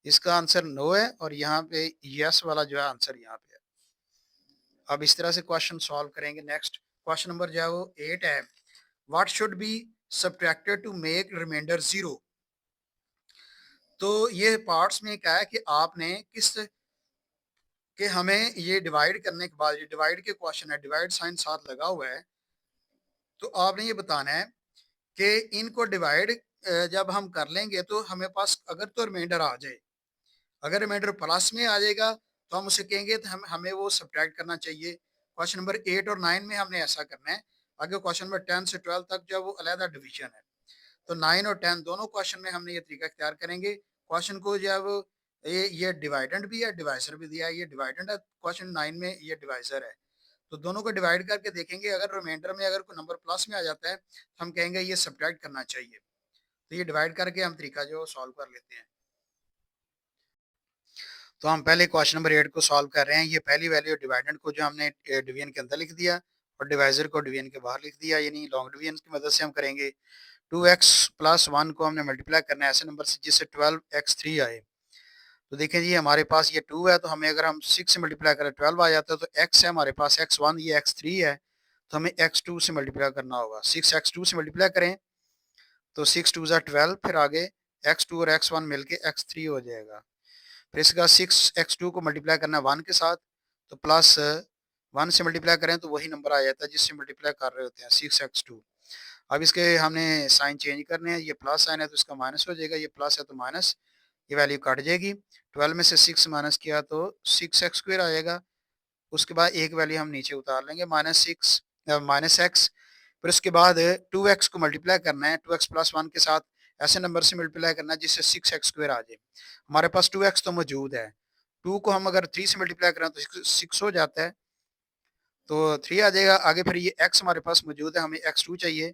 इसका आंसर नो है और यहाँ पे यस वाला जो है आंसर यहाँ पे है। अब इस तरह से क्वेश्चन सॉल्व करेंगे। नेक्स्ट क्वेश्चन नंबर जो है वो 8 है। What should be subtracted to make remainder 0। तो ये पार्ट्स में क्या है कि आपने किस कि हमें ये डिवाइड करने के बाद, ये डिवाइड के क्वेश्चन है, डिवाइड साइन साथ लगा हुआ है, तो आपने ये बताना है कि इनको डिवाइड जब हम कर लेंगे तो हमें पास अगर तो रिमाइंडर आ जाए, अगर रिमाइंडर प्लस में आ जाएगा तो हम उसे कहेंगे तो हमें वो सब्ट्रैक्ट करना चाहिए। क्वेश्चन नंबर 8 और 9 में हमने ऐसा करना है। आगे क्वेश्चन नंबर 10 से 12 तक जो वो अलहदा डिवीजन है, तो 9 और 10 दोनों क्वेश्चन में हमने ये तरीका इख्तियार करेंगे। क्वेश्चन को जो है वो ये डिवाइडेंड भी है, डिवाइजर भी दिया है। ये डिवाइडेंड है क्वेश्चन 9 में, ये डिवाइजर है, तो दोनों को डिवाइड करके देखेंगे। अगर रिमाइंडर में अगर कोई नंबर प्लस में आ जाता है तो हम कहेंगे ये सब्ट्रैक्ट करना चाहिए। तो ये डिवाइड करके हम तरीका जो सॉल्व कर लेते हैं। तो हम पहले क्वेश्चन नंबर 8 को सॉल्व कर रहे हैं। ये पहली वैल्यू डिवाइडेंड को जो हमने डिवीजन के अंदर लिख दिया और डिवाइजर को डिवीजन के बाहर लिख दिया, यानी लॉन्ग डिवीजन की मदद से हम करेंगे। 2x प्लस 1 को हमने मल्टीप्लाई करना है ऐसे नंबर से जिससे 12x3 आए। तो देखें जी हमारे पास ये 2 है, तो हमें अगर हम 6 से मल्टीप्लाई करें 12 आ जाता है, तो x है हमारे पास x1, ये x3 है, तो हमें x2 से मल्टीप्लाई करना होगा। 6 x2 से मल्टीप्लाई करें तो 6 2 12, फिर आगे x2 और x1 मिलके x3 हो जाएगा। फिर इसके बाद 6x2 को मल्टीप्लाई करना है 1 के साथ, तो प्लस 1 से मल्टीप्लाई करें तो वही नंबर आ जाता है जिससे मल्टीप्लाई कर रहे होते हैं 6x2। अब इसके हमने साइन चेंज करने हैं, ये प्लस साइन है तो इसका माइनस हो जाएगा, ये प्लस है तो माइनस, ये वैल्यू कट जाएगी। 12 में से 6 माइनस किया तो 6x² आएगा। उसके बाद एक वैल्यू हम नीचे उतार लेंगे -x। फिर उसके बाद 2x को मल्टीप्लाई करना है 2x प्लस 1 के साथ, ऐसे नंबर से मल्टीप्लाई करना है जिससे 6x² आ जाए। हमारे पास 2x तो मौजूद है, 2 को हम अगर 3 से मल्टीप्लाई करें तो 6 हो जाता है, तो 3 आ जाएगा। आगे फिर ये x हमारे पास मौजूद है, हमें x2 चाहिए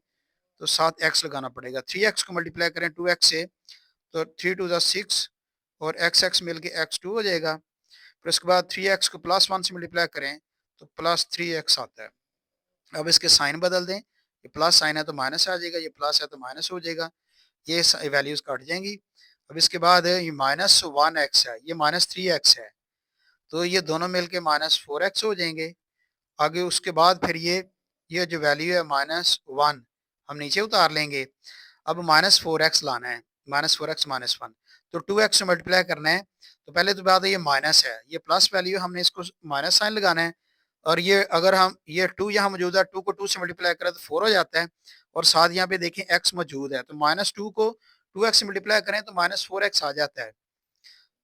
तो 7x लगाना पड़ेगा। 3x को मल्टीप्लाई करें 2x से तो 3 2 6 और x मिल के x2 हो जाएगा। फिर उसके बाद 3x को प्लस 1 से मल्टीप्लाई करें तो +3x आता है। अब इसके साइन बदल दें, ये प्लस साइन है तो माइनस आ जाएगा, ये प्लस है तो माइनस हो जाएगा, ये वैल्यूज कट जाएंगी। अब इसके बाद ये -1x है, ये -3x है, तो ये दोनों मिलके -4x हो जाएंगे। आगे उसके बाद फिर ये जो वैल्यू है -1 हम नीचे उतार लेंगे। अब -4x लाना है, -4x-1। तो 2x से मल्टीप्लाई करना है, तो पहले तो बात है ये माइनस है, ये प्लस वैल्यू हमने इसको माइनस साइन लगाना है, और ये अगर हम ये 2 यहाँ मौजूद है, 2 को 2 से मल्टीप्लाई करें तो 4 हो जाता है, और साथ यहाँ पे देखें x मौजूद है, तो -2 को 2x से मल्टीप्लाई करें तो -4x आ जाता है।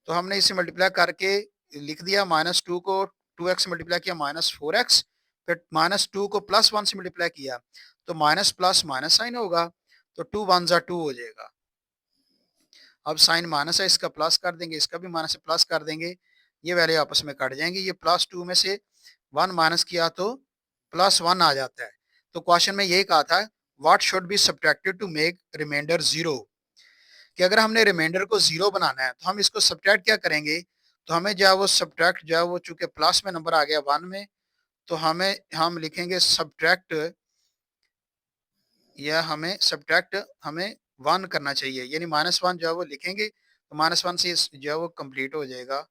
तो हमने इसे मल्टीप्लाई करके लिख दिया, -2 को 2x से मल्टीप्लाई किया -4x, फिर -2 को +1 से मल्टीप्लाई किया तो माइनस प्लस माइनस साइन होगा, तो 2 वन जा 2 हो जाएगा। अब साइन माइनस है, इसका प्लस कर देंगे, इसका भी माइनस से प्लस कर देंगे, ये वैल्यू आपस में कट जाएंगे, ये +2 में से 1 माइनस किया तो +1 आ जाता है। तो क्वेश्चन में यही कहा था, what should be subtracted to make remainder 0, कि अगर हमने रिमाइंडर को 0 बनाना है तो हम इसको सब्ट्रैक्ट क्या करेंगे, तो हमें जो है वो सब्ट्रैक्ट जो है वो चूंकि प्लस में नंबर आ गया 1 में, तो हम लिखेंगे सब्ट्रैक्ट, या हमें सब्ट्रैक्ट हमें 1 करना चाहिए, यानी -1 जो है वो लिखेंगे, तो -1 से जो है वो कंप्लीट हो जाएगा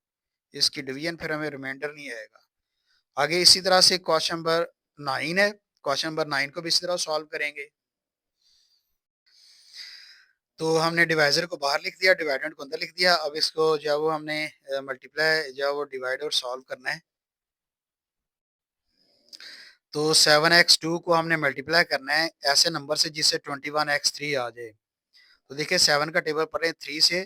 इसकी डिवीजन, फिर हमें रिमाइंडर नहीं आएगा। आगे इसी तरह से क्वेश्चन नंबर 9 है, क्वेश्चन नंबर 9 को भी इसी तरह सॉल्व करेंगे। तो हमने डिवाइजर को बाहर लिख दिया, डिवाइडेंड को अंदर लिख दिया, अब इसको जो है वो हमने मल्टीप्लाई जो है वो डिवाइड और सॉल्व करना है। तो 7x2 को हमने मल्टीप्लाई करना है ऐसे नंबर से जिससे 21x3 आ जाए। तो देखिए 7 का टेबल पढ़े 3 से,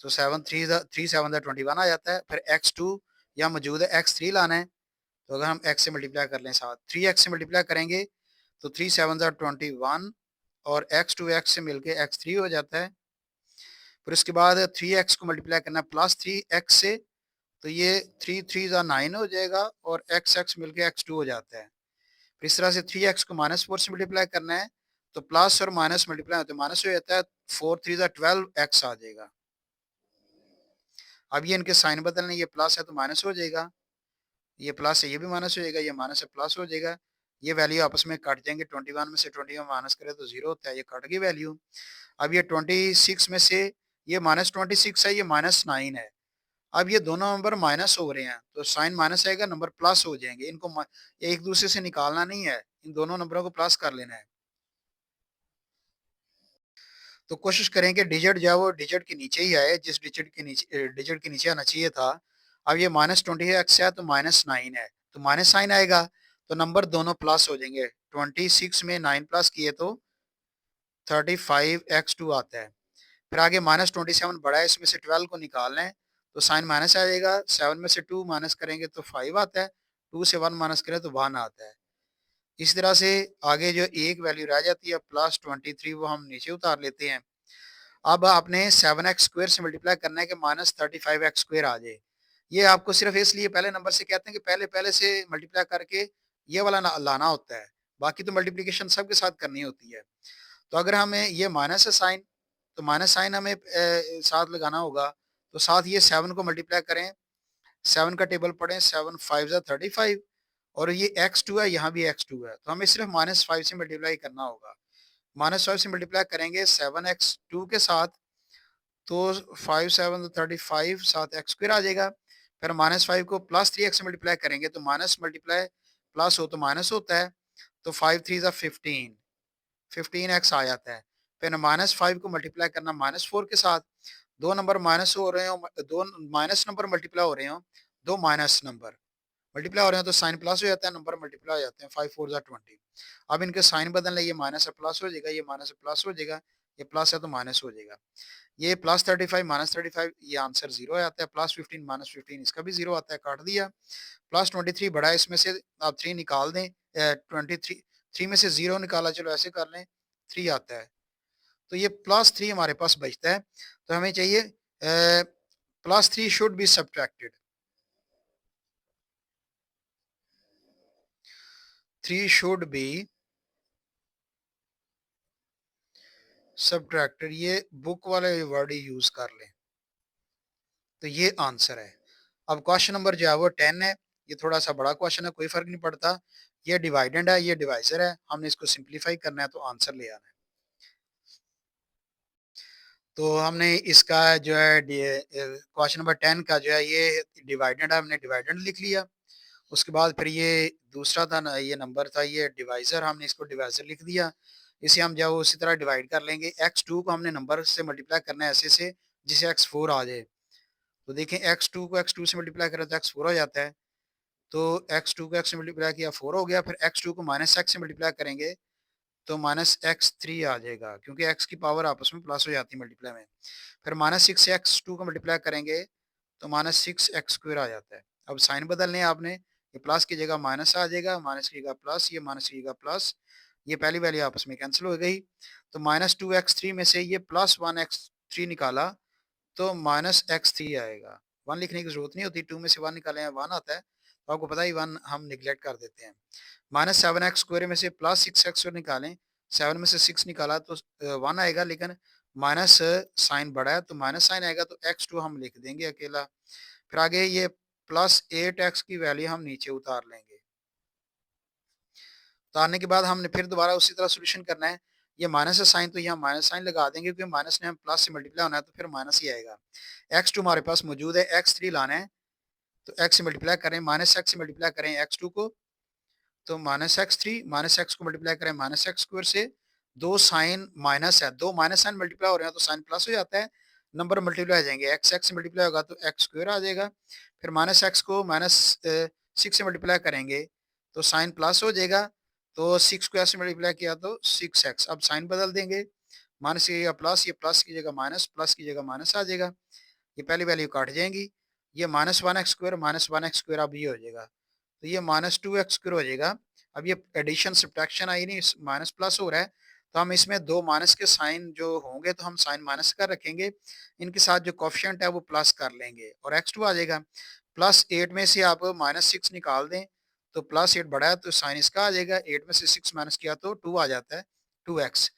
तो 3 7 आ जाता है, फिर x2 यहाँ मौजूद है, x3 लाना है, तो अगर हम x से मल्टीप्लाई कर लें साथ 3x से मल्टीप्लाई करेंगे तो 3 7 21, और x2 x से मिलके x3 हो जाता है। फिर उसके बाद 3x को मल्टीप्लाई करना है +3x से, तो ये 3 3 9 हो जाएगा, और x x मिलके x2 हो जाता है। फिर इस तरह से 3x को -4 से मल्टीप्लाई करना है, तो प्लस और माइनस मल्टीप्लाई होते हैं, माइनस हो जाता है, 4 3 12x आ जाएगा। अब ये इनके साइन बदलने, ये प्लस है तो माइनस हो जाएगा, ये प्लस है ये भी माइनस हो जाएगा, ये माइनस है प्लस हो जाएगा, ये वैल्यू आपस में कट जाएंगे, 21 में से 21 माइनस करें तो 0 होता है, ये कट गई वैल्यू। अब ये 26 में से ये -26 है, ये -9 है, अब ये दोनों नंबर माइनस हो रहे हैं, तो साइन माइनस आएगा, नंबर प्लस हो जाएंगे, इनको एक दूसरे से निकालना नहीं है, इन दोनों नंबरों को प्लस कर लेना है। तो कोशिश करें कि डिजिट जो है वो डिजिट के नीचे ही आए, जिस डिजिट के नीचे आना चाहिए था। अब ये -20x है तो -9 है, तो माइनस साइन आएगा, तो नंबर दोनों प्लस हो जाएंगे, 26 में 9 प्लस किए तो 35x2 आता है। फिर आगे -27 बड़ा है, इसमें से 12 को निकालना है, तो साइन माइनस आ जाएगा, 7 में से 2 माइनस करेंगे तो 5 आता है, 2 से 1 माइनस करें तो 1 आता है। इस तरह से आगे जो एक वैल्यू रह जाती है +23, वो हम नीचे उतार लेते हैं। अब आपने 7x² से मल्टीप्लाई करना है कि -35x² आ जाए। ये आपको सिर्फ इसलिए पहले नंबर से कहते हैं कि पहले पहले से मल्टीप्लाई करके ये वाला लाना होता है, बाकी तो मल्टीप्लिकेशन सबके साथ करनी होती है। तो अगर हमें ये माइनस है साइन, तो माइनस साइन हमें साथ लगाना होगा, तो साथ ये 7 को मल्टीप्लाई करें, 7 का टेबल पढ़ें, 7 5 जा 35, और ये x2 है, यहाँ भी x2 है, तो हमें सिर्फ -5 से मल्टीप्लाई करना होगा। -5 से मल्टीप्लाई करेंगे 7x2 के साथ, तो 5 7 35, साथ x² आ जाएगा। फिर -5 को +3x से मल्टीप्लाई करेंगे, तो माइनस मल्टीप्लाई प्लस हो तो माइनस होता है, तो 5 3 15, 15x आ जाता है। फिर -5 को मल्टीप्लाई करना -4 के साथ, दो नंबर माइनस हो रहे हो, दो माइनस नंबर मल्टीप्लाई हो रहे हो, दो माइनस नंबर मल्टीप्लाई हो रहे हैं, तो साइन प्लस हो जाता है, नंबर मल्टीप्लाई हो जाते हैं, 5 4 20। अब इनके साइन बदलने, ये माइनस है प्लस हो जाएगा, ये माइनस है प्लस हो जाएगा, ये प्लस है तो माइनस हो जाएगा, ये +35 -35, ये आंसर 0 आता है, +15 -15 इसका भी 0 आता है, काट दिया। +23 बड़ा है, इसमें से आप 3 निकाल दें, 23 3 में से 0 निकाला, चलो ऐसे कर लें, 3 आता है, तो ये +3 हमारे पास बचता है। तो हमें चाहिए +3 should be subtracted, 3 should be subtracted, ये बुक वाले वर्ड ही यूज कर लें, तो ये आंसर है। अब क्वेश्चन नंबर जो है वो 10 है, ये थोड़ा सा बड़ा क्वेश्चन है, कोई फर्क नहीं पड़ता, ये डिवाइडेंड है, ये डिवाइजर है, हमने इसको सिंप्लीफाई करना है तो आंसर ले आना है। तो हमने इसका जो है क्वेश्चन नंबर 10 का जो है ये डिवाइडेंड है, हमने डिवाइडेंड लिख लिया। उसके बाद फिर ये दूसरा था ना, ये नंबर था, ये डिवाइजर, हमने इसको डिवाइजर लिख दिया। इसे हम जो उसी तरह डिवाइड कर लेंगे। x2 को हमने नंबर से मल्टीप्लाई करना है ऐसे से जिसे x4 आ जाए। तो देखें x2 को x2 से मल्टीप्लाई करें तो x4 हो जाता है। तो x2 को x से मल्टीप्लाई किया 4 हो गया। फिर x2 को माइनस x से मल्टीप्लाई करेंगे तो माइनस x3 आ जाएगा, क्योंकि x की पावर आपस में प्लस हो जाती है मल्टीप्लाई में। फिर माइनस 6 से x2 को मल्टीप्लाई करेंगे तो माइनस 6x² आ जाता है। अब साइन बदलने हैं आपने, ये प्लस की जगह माइनस आ जाएगा, माइनस की जगह प्लस, ये माइनस की जगह प्लस, ये पहली वैल्यू आपस में कैंसिल हो गई। तो -2x3 में से ये +1x3 निकाला तो -x3 आएगा। 1 लिखने की जरूरत नहीं होती, 2 में से 1 निकाले 1 आता है, तो आपको पता ही 1 हम निगलेक्ट कर देते हैं। -7x² में से +6x निकालें, 7 में से 6 निकाला तो 1 आएगा, लेकिन माइनस साइन बड़ा है तो माइनस साइन आएगा, तो x2 हम लिख देंगे अकेला। फिर आगे ये +8x की वैल्यू हम नीचे उतार लेंगे। उतारने के बाद हमने फिर दोबारा उसी तरह सोल्यूशन करना है। ये माइनस है साइन, तो यहाँ माइनस साइन लगा देंगे, क्योंकि माइनस ने हम प्लस से मल्टीप्लाई होना है तो फिर माइनस ही आएगा। x2 हमारे पास मौजूद है, x3 लाना है तो x से मल्टीप्लाई करें, माइनस x से मल्टीप्लाई करें x2 को तो -x3, माइनस x को मल्टीप्लाई करें -x² से। दो साइन माइनस है, दो माइनस साइन मल्टीप्लाई हो रहे हैं तो साइन प्लस हो जाता है, नंबर मल्टीप्लाई हो जाएंगे, x से मल्टीप्लाई होगा तो x² आ जाएगा। फिर -x को -6 से मल्टीप्लाई करेंगे तो साइन प्लस हो जाएगा, तो 6 को ऐसे मल्टीप्लाई किया तो 6x। अब साइन बदल देंगे, माइनस की जगह प्लस, ये प्लस की जगह माइनस, प्लस की जगह माइनस आ जाएगा, ये पहली वैल्यू काट जाएंगी, ये -1x² -1x² अब ये हो जाएगा, तो ये -2x² हो जाएगा। अब ये एडिशन सब्ट्रैक्शन आई नहीं, माइनस प्लस हो रहा है, तो हम इसमें दो माइनस के साइन जो होंगे तो हम साइन माइनस कर रखेंगे, इनके साथ जो कोफिशिएंट है वो प्लस कर लेंगे और x2 आ जाएगा। +8 में से आप -6 निकाल दें तो +8 बड़ा है तो साइन इसका आ जाएगा, 8 में से 6 माइनस किया तो 2 आ जाता है, 2x।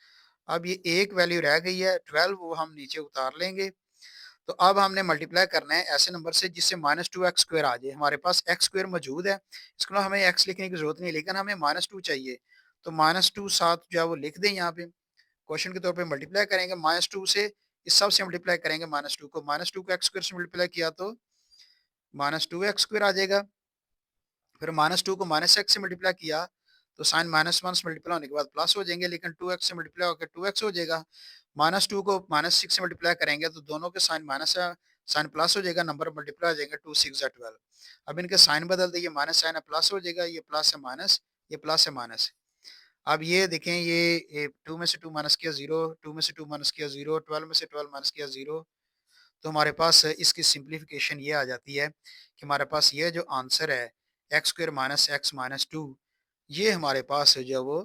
अब ये एक वैल्यू रह गई है 12, वो हम नीचे उतार लेंगे। तो अब हमने मल्टीप्लाई करना है ऐसे नंबर से जिससे -2x² आ जाए। हमारे पास x² मौजूद है, इसको हमें x लिखने की जरूरत नहीं, लेकिन हमें -2 चाहिए, तो -2 साथ जो है वो लिख दें यहाँ पे, क्वेश्चन के तौर पे मल्टीप्लाई करेंगे -2 से, इस सब से मल्टीप्लाई करेंगे -2 को, -2 को x² से मल्टीप्लाई किया तो -2x² आ जाएगा। फिर -2 को -x से मल्टीप्लाई किया तो साइन -1 से मल्टीप्लाई होने के बाद प्लस हो जाएंगे, लेकिन 2x से मल्टीप्लाई होकर 2x हो जाएगा। -2 को -6 से मल्टीप्लाई करेंगे तो दोनों के साइन माइनस है, साइन प्लस हो जाएगा, नंबर मल्टीप्लाई हो जाएंगे, 2 6 12। अब इनके साइन बदल दिए, माइनस साइन है प्लस हो जाएगा, ये प्लस है माइनस, ये प्लस है माइनस। अब ये देखें, ये 2 में से 2 माइनस किया 0, 2 में से 2 माइनस किया 0, 12 में से 12 माइनस किया 0, तो हमारे पास इसकी सिंप्लीफिकेशन ये आ जाती है कि हमारे पास ये जो आंसर है x² -x -2, ये हमारे पास जो वो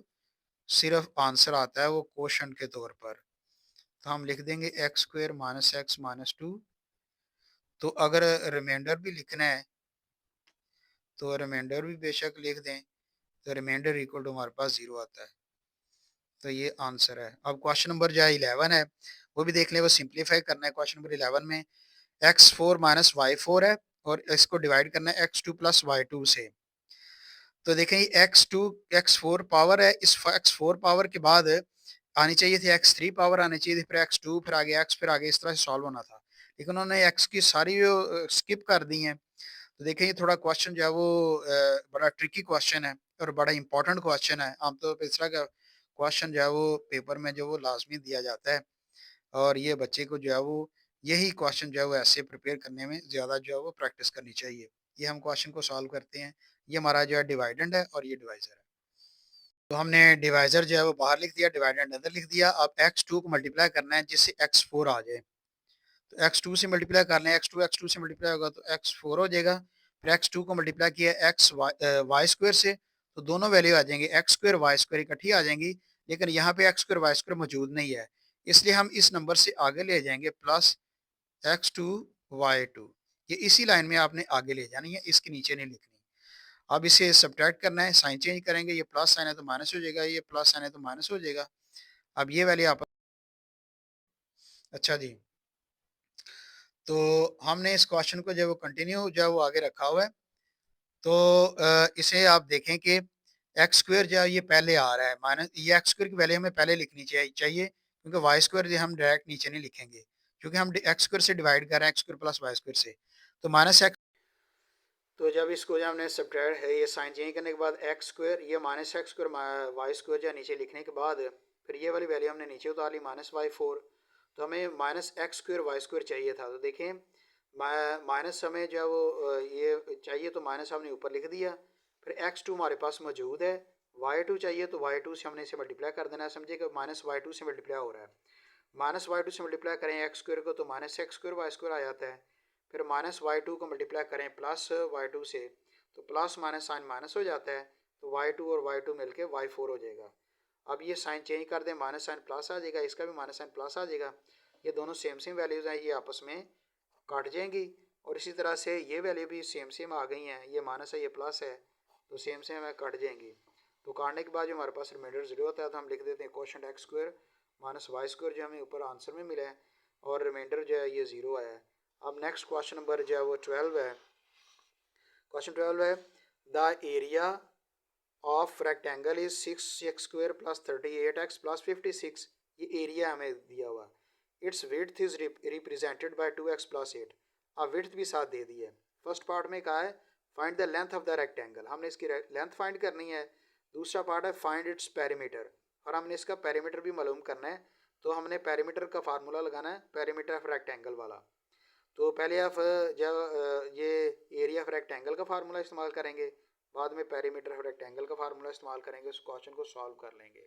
सिर्फ आंसर आता है वो क्वोशंट के तौर पर, तो हम लिख देंगे x² -x -2। तो अगर रिमाइंडर भी लिखना है तो रिमाइंडर भी बेशक लिख दें, तो रिमाइंडर इक्वल टू हमारे पास 0 आता है, तो ये आंसर है। अब क्वेश्चन नंबर जो है 11 है, वो भी देख लें, वो सिंप्लीफाई करना है। क्वेश्चन नंबर 11 में x4 -y4 है और इसको डिवाइड करना है x2 + y2 से। तो देखें ये x2 x4 पावर है, इस x4 पावर के बाद आनी चाहिए थी x3 पावर, आनी चाहिए थी, फिर x2, फिर आगे x, फिर आगे इस तरह से सॉल्व होना था, लेकिन उन्होंने x की सारी स्किप कर दी हैं। तो देखें ये थोड़ा क्वेश्चन जो है वो बड़ा ट्रिकी क्वेश्चन है और बड़ा इंपॉर्टेंट क्वेश्चन है। आमतौर पर इस तरह का क्वेश्चन जो है वो पेपर में जो वो लाजमी दिया जाता है, और ये बच्चे को जो है वो यही क्वेश्चन जो है वो ऐसे प्रिपेयर करने में ज़्यादा जो है वो प्रैक्टिस करनी चाहिए। ये हम क्वेश्चन को सॉल्व करते हैं। ये हमारा जो है डिवाइडेंड है और ये डिवाइजर है। तो हमने डिवाइजर जो है वो बाहर लिख दिया, डिवाइडेंड अंदर लिख दिया। अब x2 को मल्टीप्लाई करना है जिससे x4 आ जाए, तो x2 से मल्टीप्लाई कर लें, x2 से मल्टीप्लाई होगा तो x4 हो जाएगा। फिर x2 को मल्टीप्लाई किया y² से, तो दोनों वैल्यू आ जाएंगे, x² y² इकट्ठी आ जाएंगी, लेकिन यहाँ पे x² y² मौजूद नहीं है, इसलिए हम इस नंबर से आगे ले जाएंगे +x2 y2। ये इसी लाइन में आपने आगे ले जानी है, इसके नीचे नहीं लिखनी। अब इसे सब्ट्रैक्ट करना है, साइन चेंज करेंगे, ये प्लस साइन है तो माइनस हो जाएगा, ये प्लस साइन है तो माइनस हो जाएगा। अब ये वैल्यू आप, अच्छा जी, तो हमने इस क्वेश्चन को जो है वो कंटिन्यू जो है वो आगे रखा हुआ है। तो इसे आप देखें कि x² जो है ये पहले आ रहा है, माइनस ये x² की वैल्यू हमें पहले लिखनी चाहिए, क्योंकि y² जो हम डायरेक्ट नीचे नहीं लिखेंगे, क्योंकि हम x² से डिवाइड कर रहे हैं, x² + y² से, तो -x। तो जब इसको जो हमने सब्ट्रैक्ट है, ये साइन चेंज करने के बाद x² ये -x² y² जो नीचे लिखने के बाद फिर ये वाली वैल्यू हमने नीचे उतार ली -y4, तो हमें -x² y² चाहिए था। तो देखें माइनस हमें जब ये चाहिए तो माइनस हमने ऊपर लिख दिया, फिर x2 हमारे पास मौजूद है, y2 चाहिए तो y2 से हमने इसे मल्टीप्लाई कर देना है। समझिए कि -y2 से मल्टीप्लाई हो रहा है, -y2 से मल्टीप्लाई करें x² को तो -x² y² आ जाता है, फिर -y2 को मल्टीप्लाई करें +y2 से तो प्लस माइनस साइन माइनस हो जाता है, तो y2 और y2 मिलके y4 हो जाएगा। अब ये साइन चेंज कर दें, माइनस साइन प्लस आ जाएगा, इसका भी माइनस साइन प्लस आ जाएगा। ये दोनों सेम सेम वैल्यूज़ हैं, ये आपस में काट जाएंगी। और इसी तरह से ये वैल्यू भी सेम सेम आ गई हैं, ये माइनस है ये प्लस है, तो सेम सेम है, कट जाएंगी। तो काटने के बाद जो हमारे पास रिमाइंडर 0 होता है तो हम लिख देते हैं कोशेंट x² -y² जो हमें ऊपर आंसर में मिला है, और रिमाइंडर जो है ये 0 आया है। अब नेक्स्ट क्वेश्चन नंबर जो है वो 12 है। क्वेश्चन 12 है the area of rectangle is 6x² + 38x + 56। ये एरिया हमें दिया हुआ, it's width is represented by 2x + 8। अब विड्थ भी साथ दे दी है। फर्स्ट पार्ट में कहा है find the length of the rectangle, हमने इसकी लेंथ फाइंड करनी है। दूसरा पार्ट है फाइंड इट्स पेरीमीटर, और हमने इसका पेरीमीटर भी मालूम करना है। तो हमने पेरीमीटर का फार्मूला लगाना है, पेरीमीटर ऑफ रेक्टेंगल वाला। तो पहले आप जब ये एरिया ऑफ रेक्टेंगल का फार्मूला इस्तेमाल करेंगे, बाद में पेरीमीटर ऑफ रेक्टेंगल का फार्मूला इस्तेमाल करेंगे, उस क्वेश्चन को सॉल्व कर लेंगे।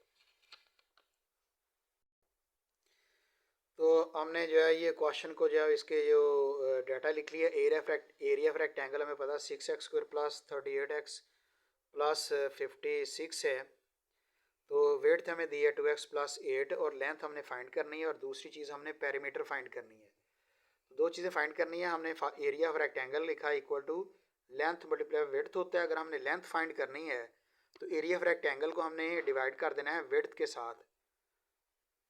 तो हमने जो है ये क्वेश्चन को जो है इसके जो डाटा लिख लिया। एरिया ऑफ रेक्टेंगल हमें पता 6x² + 38x + 56 है। तो वेट हमें दी है 2x + 8, और लेंथ हमने फाइंड करनी है, और दूसरी चीज़ हमने पेरीमीटर फाइंड करनी है। दो चीज़ें फाइंड करनी है। हमने एरिया ऑफ रेक्टेंगल लिखा equal to length multiply width होता है। अगर हमने लेंथ फाइंड करनी है तो एरिया ऑफ रेक्टेंगल को हमने डिवाइड कर देना है विड्थ के साथ।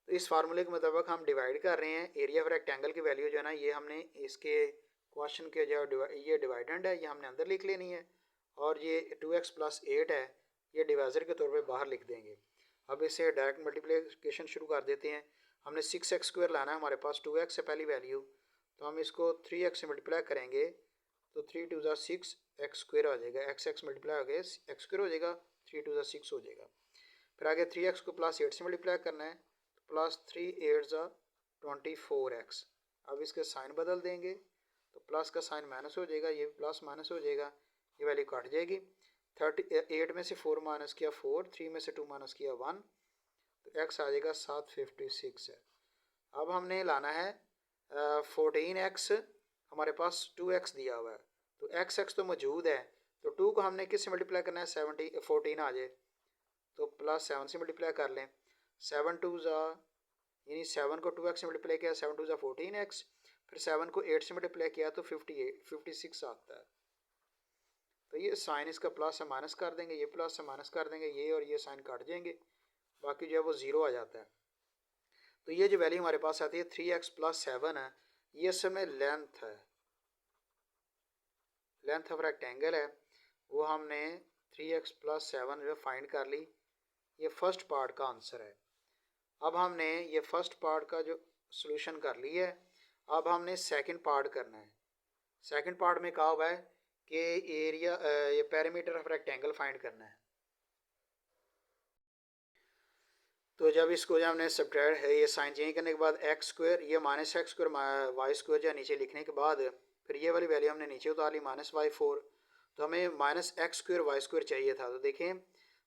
तो इस फार्मूले के मुताबिक हम डिवाइड कर रहे हैं। एरिया ऑफ रेक्टेंगल की वैल्यू जो है ना, ये हमने इसके क्वेश्चन के जो ये डिवाइडेंड है, ये हमने अंदर लिख लेनी है, और ये 2x + 8 है, ये डिवाइज़र के तौर पे बाहर लिख देंगे। अब इसे डायरेक्ट मल्टीप्लिकेशन शुरू कर देते हैं। हमने 6x² लाना है, हमारे पास 2x है पहली वैल्यू, तो हम इसको 3x से मल्टीप्लाई करेंगे तो 3 × 2 = 6 x² आ जाएगा, x मल्टीप्लाई हो गया x² हो जाएगा, 3 × 2 = 6 हो जाएगा। फिर आगे 3x को +8 से मल्टीप्लाई करना है, +3 × 8 = 24x। अब इसके साइन बदल देंगे तो प्लस का साइन माइनस हो जाएगा, ये प्लस माइनस हो जाएगा, ये वैल्यू कट जाएगी। 38 में से 4 माइनस किया 4, 3 में से 2 माइनस किया 1, तो x आ जाएगा 756 है। अब हमने लाना है 14x, हमारे पास 2x दिया हुआ है, तो x तो मौजूद है, तो 2 को हमने किससे मल्टीप्लाई करना है, 14 आ जाए तो +7 से मल्टीप्लाई कर लें। 7 2 यानी 7 को 2x से मल्टीप्लाई किया, 7 2 14x, फिर 7 को 8 से मल्टीप्लाई किया तो 56 आता है। तो ये साइन इसका प्लस है माइनस कर देंगे, ये प्लस है माइनस कर देंगे, ये और ये साइन काट जाएंगे, बाकी जो है वो 0 आ जाता है। तो ये जो वैल्यू हमारे पास आती है 3x + 7 है, ये इसमें लेंथ है, लेंथ ऑफ रेक्टेंगल है, वो हमने 3x + 7 जो फाइंड कर ली। ये फर्स्ट पार्ट का आंसर है। अब हमने ये फर्स्ट पार्ट का जो सॉल्यूशन कर लिया है, अब हमने सेकंड पार्ट करना है। सेकंड पार्ट में कहा हुआ है कि एरिया ये पेरीमीटर ऑफ रेक्टेंगल फाइंड करना है। तो जब इसको जब हमने सब्ट्रैक्ट है, ये साइन चेंज करने के बाद x², ये -x² y² जो नीचे लिखने के बाद फिर ये वाली वैल्यू हमने नीचे उतार ली -y4, तो हमें -x² y² चाहिए था। तो देखें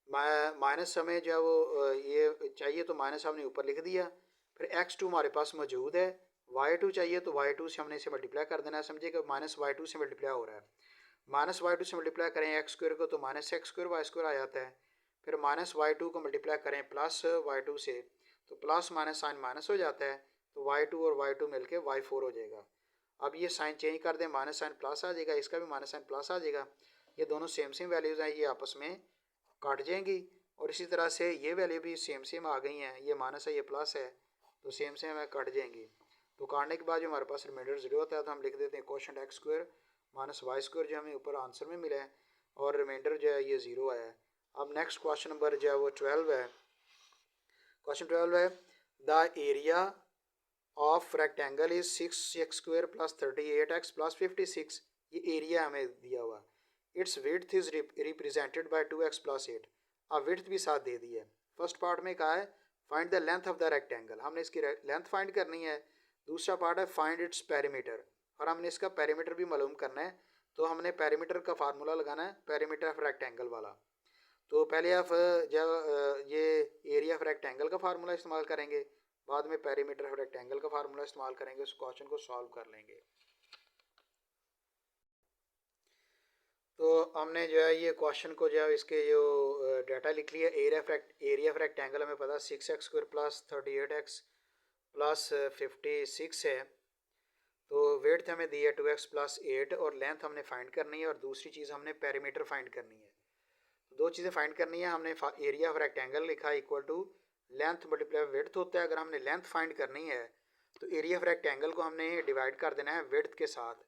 माइनस हमें जो वो ये चाहिए तो माइनस हमने ऊपर लिख दिया, फिर x2 हमारे पास मौजूद है, y2 चाहिए तो y2 से हमने इसे मल्टीप्लाई कर देना है। समझिए कि -y2 से मल्टीप्लाई हो रहा है, -y2 से मल्टीप्लाई करें x² को तो -x² y² आ जाता है, फिर -y2 को मल्टीप्लाई करें +y2 से तो प्लस माइनस साइन माइनस हो जाता है, तो y2 और y2 मिलके y4 हो जाएगा। अब ये साइन चेंज कर दें, माइनस साइन प्लस आ जाएगा, इसका भी माइनस साइन प्लस आ जाएगा, ये दोनों सेम सेम वैल्यूज़ हैं, ये आपस में काट जाएंगी। और इसी तरह से ये वैल्यू भी सेम सेम आ गई हैं, ये माइनस है ये प्लस है, तो सेम सेम है, कट जाएंगी। तो काटने के बाद जो हमारे पास रिमाइंडर 0 होता है तो हम लिख देते हैं कोशेंट x² -y² जो हमें ऊपर आंसर में मिला है, और रिमाइंडर जो है ये 0 आया है। अब नेक्स्ट क्वेश्चन नंबर जो है वो 12 है। क्वेश्चन 12 है the area of rectangle is 6x² + 38x + 56। ये एरिया हमें दिया हुआ, it's width is represented by 2x + 8। अब विड्थ भी साथ दे दी है। फर्स्ट पार्ट में कहा है find the length of the rectangle, हमने इसकी लेंथ फाइंड करनी है। दूसरा पार्ट है फाइंड इट्स पेरीमीटर, और हमने इसका पेरीमीटर भी मालूम करना है। तो हमने पेरीमीटर का फार्मूला लगाना है, पेरीमीटर ऑफ रेक्टेंगल वाला। तो पहले आप जब ये एरिया ऑफ रेक्टेंगल का फार्मूला इस्तेमाल करेंगे, बाद में पेरीमीटर ऑफ रेक्टेंगल का फार्मूला इस्तेमाल करेंगे, उस क्वेश्चन को सॉल्व कर लेंगे। तो हमने जो है ये क्वेश्चन को जो है इसके जो डाटा लिख लिया। एरिया ऑफ रेक्टेंगल हमें पता 6x² प्लस 38x प्लस 56 है। तो वेड्थ हमें दी है 2x प्लस 8, और लेंथ हमने फाइंड करनी है, और दूसरी चीज़ हमने पेरीमीटर फाइंड करनी है। तो दो चीज़ें फाइंड करनी है। हमने एरिया ऑफ रेक्टेंगल लिखा equal to length multiply width होता है। अगर हमने लेंथ फाइंड करनी है तो एरिया ऑफ रेक्टेंगल को हमने डिवाइड कर देना है विड्थ के साथ।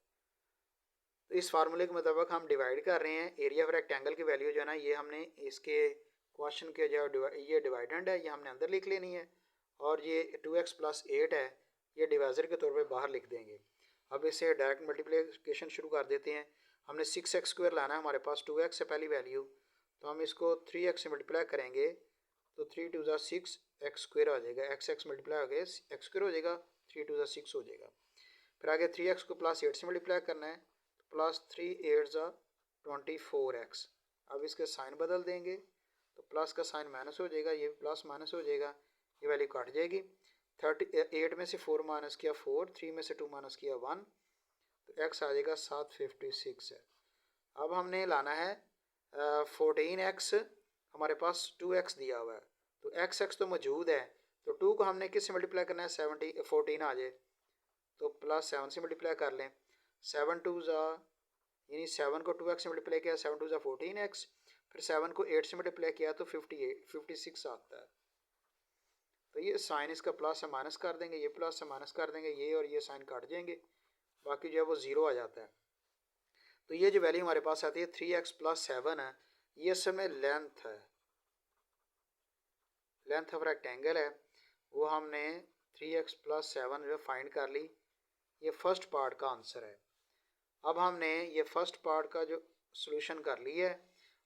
तो इस फार्मूले के मुताबिक हम डिवाइड कर रहे हैं। एरिया ऑफ रेक्टेंगल की वैल्यू जो है ना, ये हमने इसके क्वेश्चन के जो ये डिवाइडेंड है, ये हमने अंदर लिख लेनी है, और ये 2x प्लस 8 है, ये डिवाइज़र के तौर पे बाहर लिख देंगे। अब इसे डायरेक्ट मल्टीप्लिकेशन शुरू कर देते हैं। हमने 6x² लाना है, हमारे पास 2x है पहली वैल्यू, तो हम इसको 3x से मल्टीप्लाई करेंगे तो 3 2 6 x² आ जाएगा। x मल्टीप्लाई हो गया x² हो जाएगा, 3 2 6 हो जाएगा। फिर आगे 3x को प्लस 8 से मल्टीप्लाई करना है, प्लस 3 8 24x। अब इसके साइन बदल देंगे तो प्लस का साइन माइनस हो जाएगा, ये प्लस माइनस हो जाएगा, ये वैल्यू कट जाएगी। 38 में से 4 माइनस किया 4, 3 में से 2 माइनस किया 1, तो x आ जाएगा 756 है। अब हमने लाना है 14x, हमारे पास 2x दिया हुआ है, तो x तो मौजूद है, तो 2 को हमने किससे मल्टीप्लाई करना है, 14 आ जाए तो प्लस 7 से मल्टीप्लाई कर लें। 7 2 यानी 7 को 2x से मल्टीप्लाई किया, 7 2 14x, फिर 7 को 8 से मल्टीप्लाई किया तो 56 आता है। तो ये साइन इसका प्लस से माइनस कर देंगे, ये प्लस से माइनस कर देंगे, ये और ये साइन काट जाएंगे, बाकी जो है वो 0 आ जाता है। तो ये जो वैल्यू हमारे पास आती है 3x प्लस 7 है, ये समय लेंथ है, लेंथ ऑफ रेक्टेंगल है, वो हमने 3x प्लस 7 जो फाइंड कर ली। ये फर्स्ट पार्ट का आंसर है। अब हमने ये फर्स्ट पार्ट का जो सॉल्यूशन कर लिया है,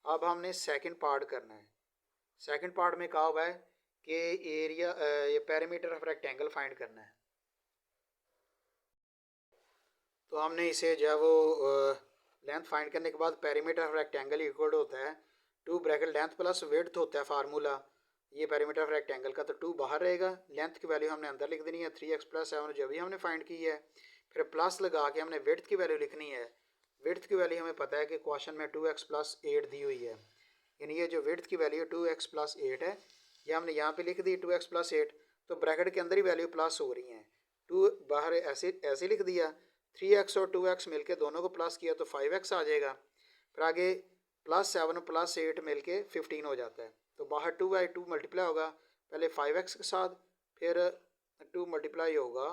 अब हमने सेकंड पार्ट करना है। सेकंड पार्ट में कहा हुआ है कि एरिया ये पेरीमीटर ऑफ रेक्टेंगल फाइंड करना है। तो हमने इसे जो है वो लेंथ फाइंड करने के बाद पेरीमीटर ऑफ रेक्टेंगल इक्वल होता है 2 ब्रैकेट लेंथ प्लस विड्थ होता है फार्मूला, ये पेरीमीटर ऑफ रेक्टेंगल का, तो 2 बाहर रहेगा, लेंथ की वैल्यू हमने अंदर लिख देनी है 3x प्लस 7 जो भी हमने फाइंड की है। फिर प्लस लगा के हमने विड्थ की वैल्यू लिखनी है। विड्थ की वैल्यू हमें पता है कि क्वेश्चन में 2x प्लस 8 दी हुई है, यानी ये जो विड्थ की वैल्यू 2x प्लस 8 है, ये हमने यहाँ पे लिख दी 2x प्लस 8, तो ब्रैकेट के अंदर ही वैल्यू प्लस हो रही हैं, 2 बाहर ऐसे ऐसे लिख दिया। 3x और 2x मिलके दोनों को प्लस किया तो 5x आ जाएगा। फिर आगे प्लस 7 प्लस 8 मिलके 15 हो जाता है, तो बाहर 2/2 मल्टीप्लाई होगा, पहले 5x के साथ, फिर 2 मल्टीप्लाई होगा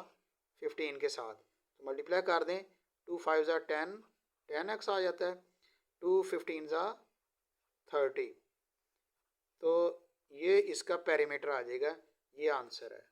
15 के साथ, तो मल्टीप्लाई कर दें, 2 5 10, 10x आ जाता है, 2 15 30, तो ये इसका पेरीमीटर आ जाएगा, ये आंसर है।